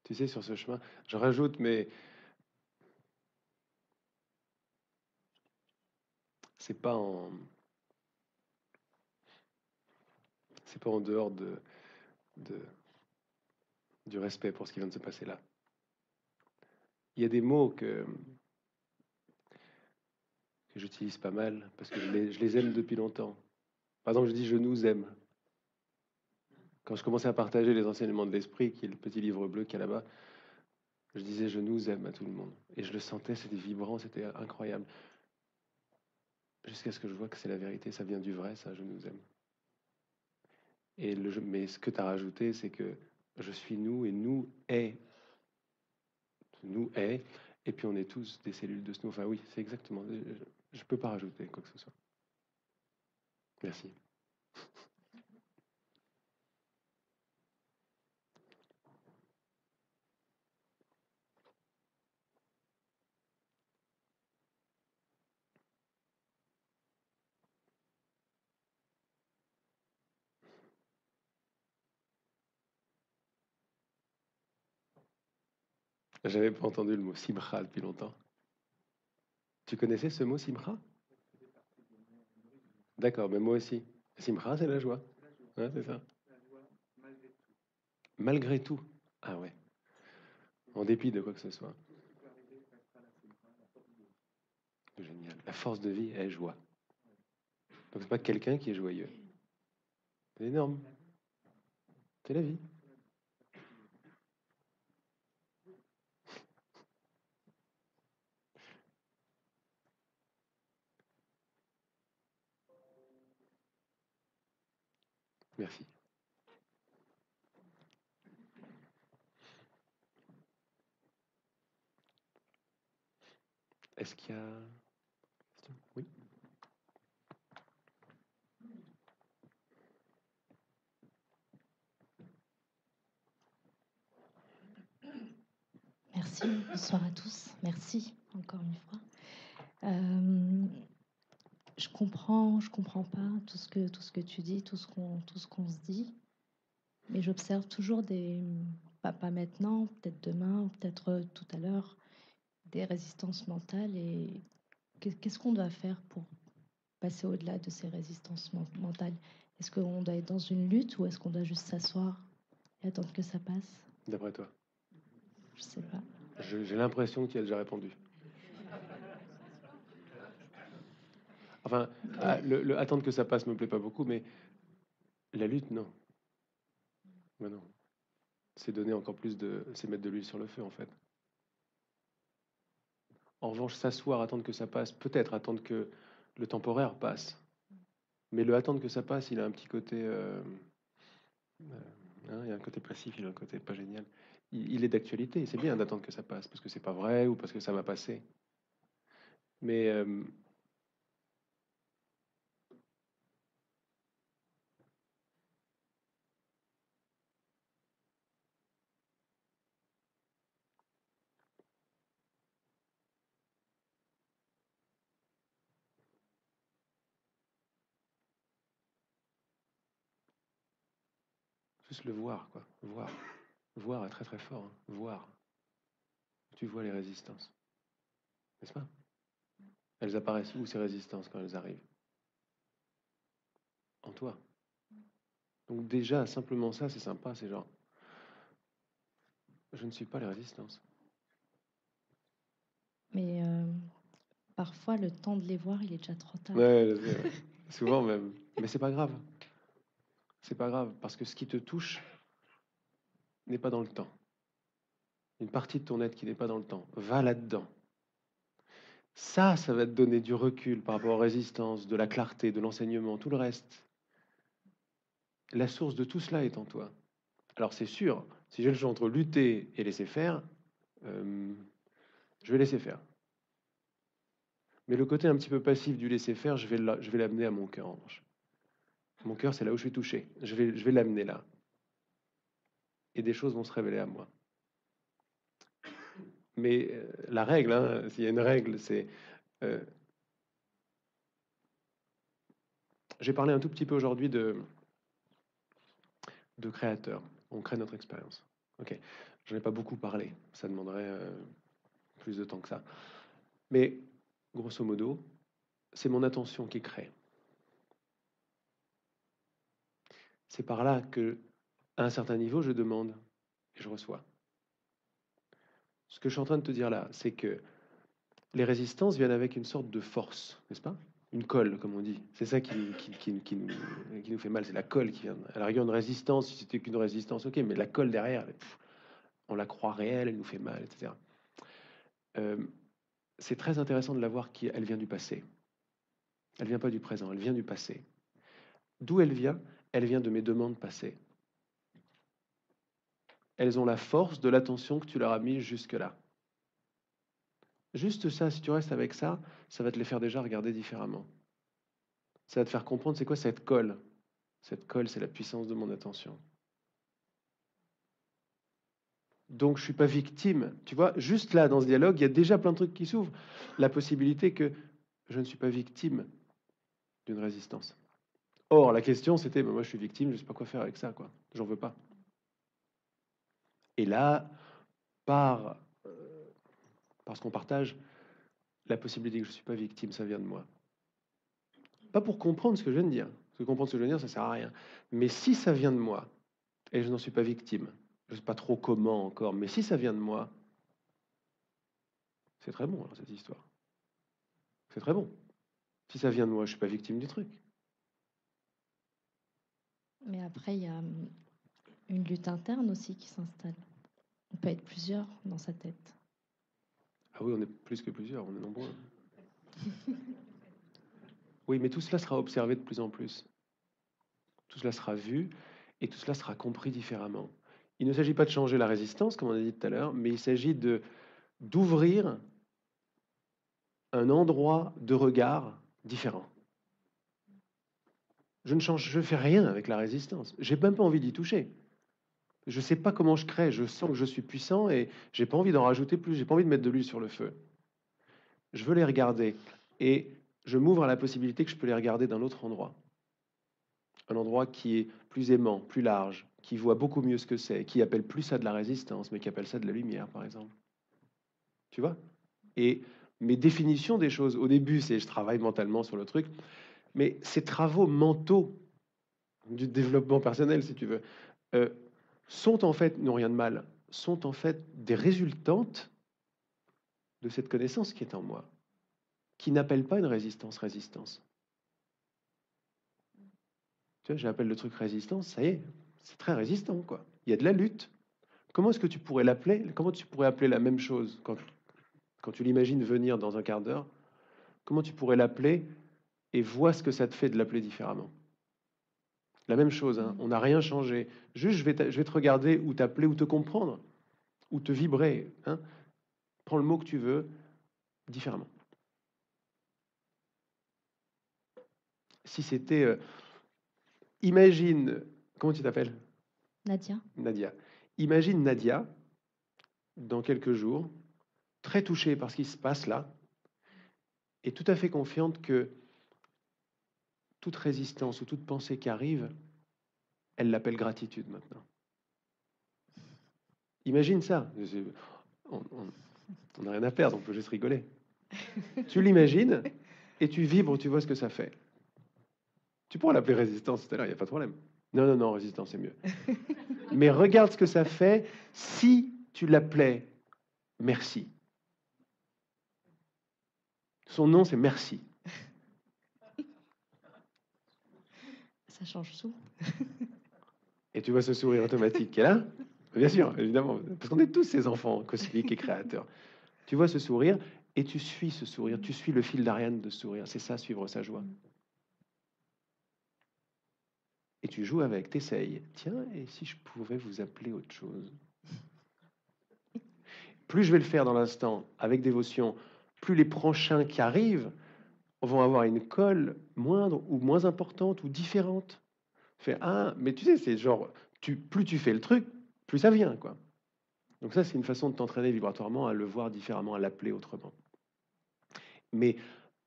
Tu sais, sur ce chemin, je rajoute, mais c'est pas en dehors du respect pour ce qui vient de se passer là. Il y a des mots que j'utilise pas mal parce que je les aime depuis longtemps. Par exemple, je dis je nous aime. Quand je commençais à partager les enseignements de l'esprit, qui est le petit livre bleu qu'il y a là-bas, je disais je nous aime à tout le monde. Et je le sentais, c'était vibrant, c'était incroyable. Jusqu'à ce que je vois que c'est la vérité, ça vient du vrai, ça, je nous aime. Mais ce que tu as rajouté, c'est que je suis nous et nous est. Nous est. Et puis on est tous des cellules de ce nous. Enfin oui, c'est exactement. Je ne peux pas rajouter quoi que ce soit. Merci. J'avais pas entendu le mot simcha depuis longtemps. Tu connaissais ce mot simcha? D'accord, mais moi aussi. Simcha, c'est la joie. Ouais, c'est ça. Malgré tout. Ah ouais. En dépit de quoi que ce soit. Génial. La force de vie est joie. Donc c'est pas quelqu'un qui est joyeux. C'est énorme. C'est la vie. Merci. Est-ce qu'il y a... Oui. Merci, bonsoir à tous. Merci encore une fois. Je comprends pas tout ce que tu dis, tout ce qu'on se dit, mais j'observe toujours pas maintenant, peut-être demain, peut-être tout à l'heure, des résistances mentales. Et qu'est-ce qu'on doit faire pour passer au-delà de ces résistances mentales? Est-ce qu'on doit être dans une lutte ou est-ce qu'on doit juste s'asseoir et attendre que ça passe? D'après toi? Je sais pas. J'ai l'impression que tu as déjà répondu. Enfin, le attendre que ça passe me plaît pas beaucoup, mais la lutte, non. Ben non. C'est donner encore plus de... C'est mettre de l'huile sur le feu, en fait. En revanche, s'asseoir, attendre que ça passe, peut-être attendre que le temporaire passe. Mais le attendre que ça passe, il a un petit côté... il y a un côté passif, il a un côté pas génial. Il est d'actualité, c'est bien d'attendre que ça passe, parce que c'est pas vrai ou parce que ça va passer. Mais juste le voir, quoi. Voir. Voir est très très fort. Hein. Voir. Tu vois les résistances. N'est-ce pas? Elles apparaissent où, ces résistances, quand elles arrivent? En toi. Donc déjà, simplement ça, c'est sympa. C'est genre, je ne suis pas les résistances. Mais parfois, le temps de les voir, il est déjà trop tard. Ouais, souvent même. Mais c'est pas grave. C'est pas grave, parce que ce qui te touche n'est pas dans le temps. Une partie de ton être qui n'est pas dans le temps, va là-dedans. Ça va te donner du recul par rapport aux résistances, de la clarté, de l'enseignement, tout le reste. La source de tout cela est en toi. Alors c'est sûr, si j'ai le choix entre lutter et laisser faire, je vais laisser faire. Mais le côté un petit peu passif du laisser faire, je vais l'amener à mon cœur en revanche. Mon cœur, c'est là où je suis touché. Je vais l'amener là. Et des choses vont se révéler à moi. Mais la règle, hein, s'il y a une règle, c'est... j'ai parlé un tout petit peu aujourd'hui de créateur. On crée notre expérience. Ok, j'en ai pas beaucoup parlé. Ça demanderait plus de temps que ça. Mais grosso modo, c'est mon attention qui crée. C'est par là que, à un certain niveau, je demande et je reçois. Ce que je suis en train de te dire là, c'est que les résistances viennent avec une sorte de force, n'est-ce pas? Une colle, comme on dit. C'est ça qui nous fait mal, c'est la colle qui vient. À la rigueur, une résistance, si c'était qu'une résistance, ok, mais la colle derrière, on la croit réelle, elle nous fait mal, etc. C'est très intéressant de la voir qu'elle vient du passé. Elle vient pas du présent, elle vient du passé. D'où elle vient? Elle vient de mes demandes passées. Elles ont la force de l'attention que tu leur as mise jusque-là. Juste ça, si tu restes avec ça, ça va te les faire déjà regarder différemment. Ça va te faire comprendre c'est quoi cette colle. Cette colle, c'est la puissance de mon attention. Donc je ne suis pas victime. Tu vois, juste là, dans ce dialogue, il y a déjà plein de trucs qui s'ouvrent. La possibilité que je ne suis pas victime d'une résistance. Or, la question, c'était, moi je suis victime, je ne sais pas quoi faire avec ça, quoi. J'en veux pas. Et là, parce qu'on partage, la possibilité que je ne suis pas victime, ça vient de moi. Pas pour comprendre ce que je viens de dire. Parce que comprendre ce que je viens de dire, ça ne sert à rien. Mais si ça vient de moi, et je n'en suis pas victime, je ne sais pas trop comment encore, mais si ça vient de moi, c'est très bon, alors, cette histoire. C'est très bon. Si ça vient de moi, je ne suis pas victime du truc. Mais après, il y a une lutte interne aussi qui s'installe. On peut être plusieurs dans sa tête. Ah oui, on est plus que plusieurs, on est nombreux. Oui, mais tout cela sera observé de plus en plus. Tout cela sera vu et tout cela sera compris différemment. Il ne s'agit pas de changer la résistance, comme on a dit tout à l'heure, mais il s'agit d'ouvrir un endroit de regard différent. Je ne fais rien avec la résistance. J'ai même pas envie d'y toucher. Je ne sais pas comment je crée. Je sens que je suis puissant et j'ai pas envie d'en rajouter plus. J'ai pas envie de mettre de l'huile sur le feu. Je veux les regarder et je m'ouvre à la possibilité que je peux les regarder d'un autre endroit. Un endroit qui est plus aimant, plus large, qui voit beaucoup mieux ce que c'est, qui appelle plus ça de la résistance, mais qui appelle ça de la lumière, par exemple. Tu vois? Et mes définitions des choses, au début, c'est je travaille mentalement sur le truc, mais ces travaux mentaux du développement personnel, si tu veux, sont en fait, n'ont rien de mal, sont en fait des résultantes de cette connaissance qui est en moi, qui n'appelle pas une résistance. Tu vois, j'appelle le truc résistance, ça y est, c'est très résistant, quoi. Il y a de la lutte. Comment est-ce que tu pourrais l'appeler? Comment tu pourrais appeler la même chose quand tu l'imagines venir dans un quart d'heure? Comment tu pourrais l'appeler et vois ce que ça te fait de l'appeler différemment? La même chose, hein, on n'a rien changé. Juste, je vais te regarder ou t'appeler ou te comprendre ou te vibrer. Hein. Prends le mot que tu veux différemment. Si c'était... imagine... Comment tu t'appelles? Nadia. Nadia. Imagine Nadia, dans quelques jours, très touchée par ce qui se passe là, et tout à fait confiante que toute résistance ou toute pensée qui arrive, elle l'appelle gratitude maintenant. Imagine ça. On n'a rien à perdre, on peut juste rigoler. Tu l'imagines et tu vibres, tu vois ce que ça fait. Tu pourras l'appeler résistance tout à l'heure, il n'y a pas de problème. Non, résistance, c'est mieux. Mais regarde ce que ça fait si tu l'appelais merci. Son nom, c'est merci. Ça change tout. Et tu vois ce sourire automatique qu'elle a. Bien sûr, évidemment, parce qu'on est tous ces enfants cosmiques et créateurs. Tu vois ce sourire et tu suis ce sourire, tu suis le fil d'Ariane de ce sourire. C'est ça, suivre sa joie. Et tu joues avec, t'essayes. Tiens, et si je pouvais vous appeler autre chose? Plus je vais le faire dans l'instant, avec dévotion, plus les prochains qui arrivent vont avoir une colle moindre ou moins importante ou différente. Fais, ah, mais tu sais, c'est genre, plus tu fais le truc, plus ça vient, quoi. Donc ça, c'est une façon de t'entraîner vibratoirement à le voir différemment, à l'appeler autrement. Mais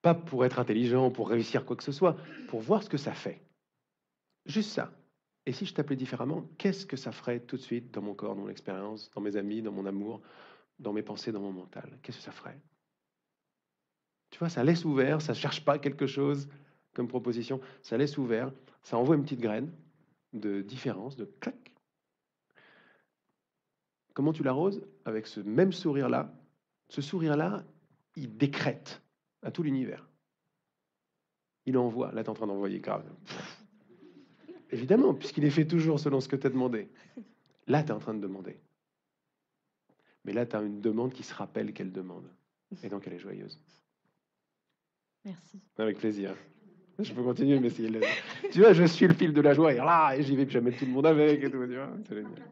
pas pour être intelligent, pour réussir quoi que ce soit, pour voir ce que ça fait. Juste ça. Et si je t'appelais différemment, qu'est-ce que ça ferait tout de suite dans mon corps, dans mon expérience, dans mes amis, dans mon amour, dans mes pensées, dans mon mental? Qu'est-ce que ça ferait? Tu vois, ça laisse ouvert, ça ne cherche pas quelque chose comme proposition, ça laisse ouvert, ça envoie une petite graine de différence, de clac. Comment tu l'arroses? Avec ce même sourire-là. Ce sourire-là, il décrète à tout l'univers. Il envoie. Là, tu es en train d'envoyer grave. Évidemment, puisqu'il est fait toujours selon ce que tu as demandé. Là, tu es en train de demander. Mais là, tu as une demande qui se rappelle qu'elle demande. Et donc, elle est joyeuse. Merci. Avec plaisir. Je peux continuer, mais si... Tu vois, je suis le fil de la joie, et là, et j'y vais, puis j'amène tout le monde avec, et tout. Tu vois, c'est génial.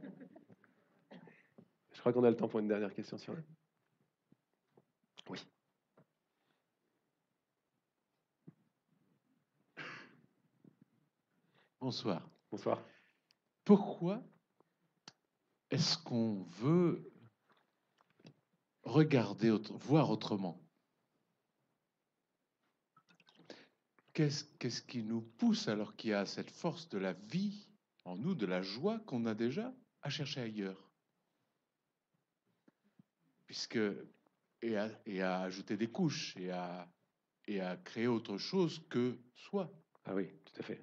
Je crois qu'on a le temps pour une dernière question, si on a. Oui. Bonsoir. Bonsoir. Pourquoi est-ce qu'on veut regarder, voir autrement? Qu'est-ce qui nous pousse, alors qu'il y a cette force de la vie en nous, de la joie qu'on a déjà, à chercher ailleurs? Et à ajouter des couches, et à créer autre chose que soi. Ah oui, tout à fait.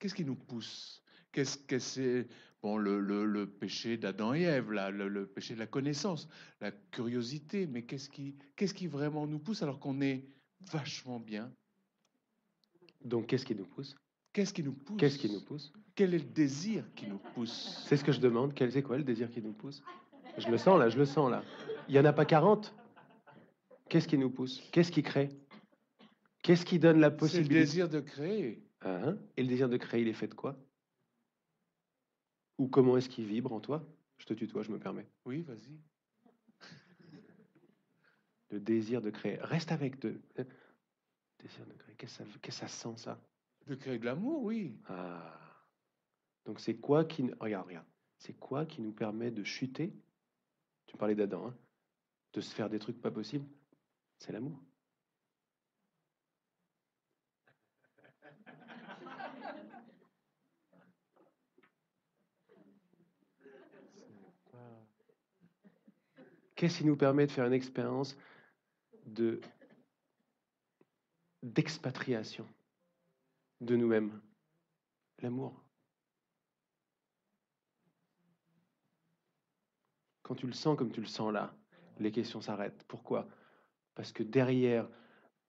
Qu'est-ce qui nous pousse? Qu'est-ce que c'est? Bon, le péché d'Adam et Ève, là, le péché de la connaissance, la curiosité, mais qu'est-ce qui vraiment nous pousse alors qu'on est vachement bien? Donc, qu'est-ce qui nous pousse? Qu'est-ce qui nous pousse? Qu'est-ce qui nous pousse? Quel est le désir qui nous pousse? C'est ce que je demande. C'est quoi le désir qui nous pousse? Je le sens là. Il n'y en a pas 40. Qu'est-ce qui nous pousse? Qu'est-ce qui crée? Qu'est-ce qui donne la possibilité? C'est le désir de créer. Et le désir de créer, il est fait de quoi? Ou comment est-ce qu'il vibre en toi? Je te tutoie, je me permets. Oui, vas-y. Le désir de créer. Reste avec désir de créer. Qu'est-ce que ça sent, ça? De créer de l'amour, oui. Ah. Donc c'est quoi qui... Regarde. C'est quoi qui nous permet de chuter? Tu parlais d'Adam, hein, de se faire des trucs pas possibles. C'est l'amour. Qu'est-ce qui nous permet de faire une expérience d'expatriation de nous-mêmes? L'amour. Quand tu le sens comme tu le sens là, les questions s'arrêtent. Pourquoi? Parce que derrière,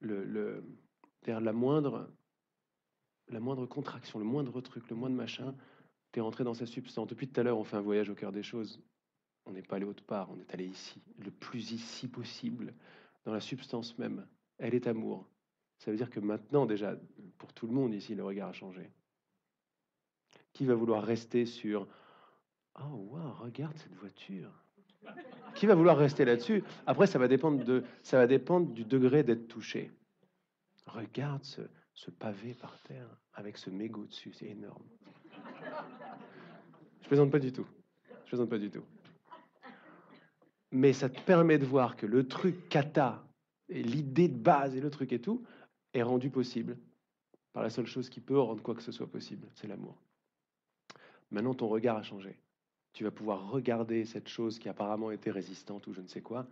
derrière la moindre contraction, le moindre truc, le moindre machin, tu es rentré dans sa substance. Depuis tout à l'heure, on fait un voyage au cœur des choses. On n'est pas allé autre part, on est allé ici, le plus ici possible, dans la substance même. Elle est amour. Ça veut dire que maintenant, déjà, pour tout le monde ici, le regard a changé. Qui va vouloir rester sur « Oh, wow, regarde cette voiture !» Qui va vouloir rester là-dessus? Après, ça va dépendre du degré d'être touché. Regarde ce pavé par terre avec ce mégot dessus, c'est énorme. Je plaisante pas du tout. Je plaisante pas du tout. Mais ça te permet de voir que le truc kata, et l'idée de base et le truc et tout, est rendu possible par la seule chose qui peut rendre quoi que ce soit possible, c'est l'amour. Maintenant, ton regard a changé. Tu vas pouvoir regarder cette chose qui apparemment était résistante ou je ne sais quoi,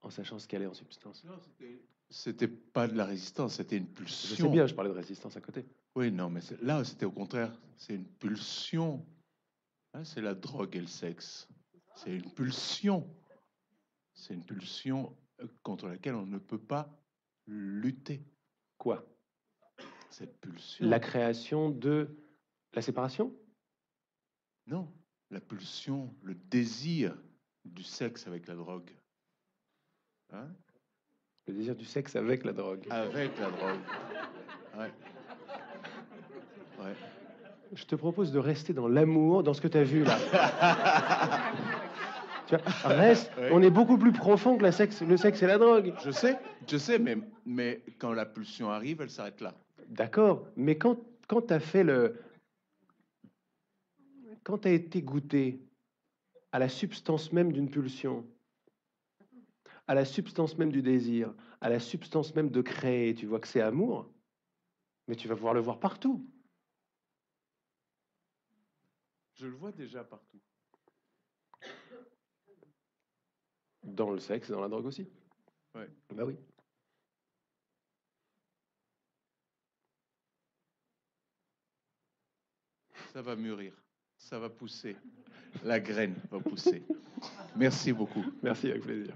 en sachant ce qu'elle est en substance. Non, c'était pas de la résistance, c'était une pulsion. Je sais bien, je parlais de résistance à côté. Oui, non, mais là, c'était au contraire, c'est une pulsion. Là, c'est la drogue et le sexe. C'est une pulsion. C'est une pulsion contre laquelle on ne peut pas lutter. Quoi? Cette pulsion. La création de la séparation? Non, la pulsion, le désir du sexe avec la drogue. Hein? Le désir du sexe avec la drogue. Avec la drogue. Ouais. Ouais. Je te propose de rester dans l'amour, dans ce que tu as vu là. Tu vois, reste, ouais. On est beaucoup plus profond que le sexe et la drogue. Je sais, mais quand la pulsion arrive, elle s'arrête là. D'accord, mais quand tu as fait quand tu as été goûté à la substance même d'une pulsion, à la substance même du désir, à la substance même de créer, tu vois que c'est amour, mais tu vas pouvoir le voir partout. Je le vois déjà partout. Dans le sexe et dans la drogue aussi. Ouais. Bah oui. Ça va mûrir, ça va pousser. La graine va pousser. Merci beaucoup. Merci, avec plaisir.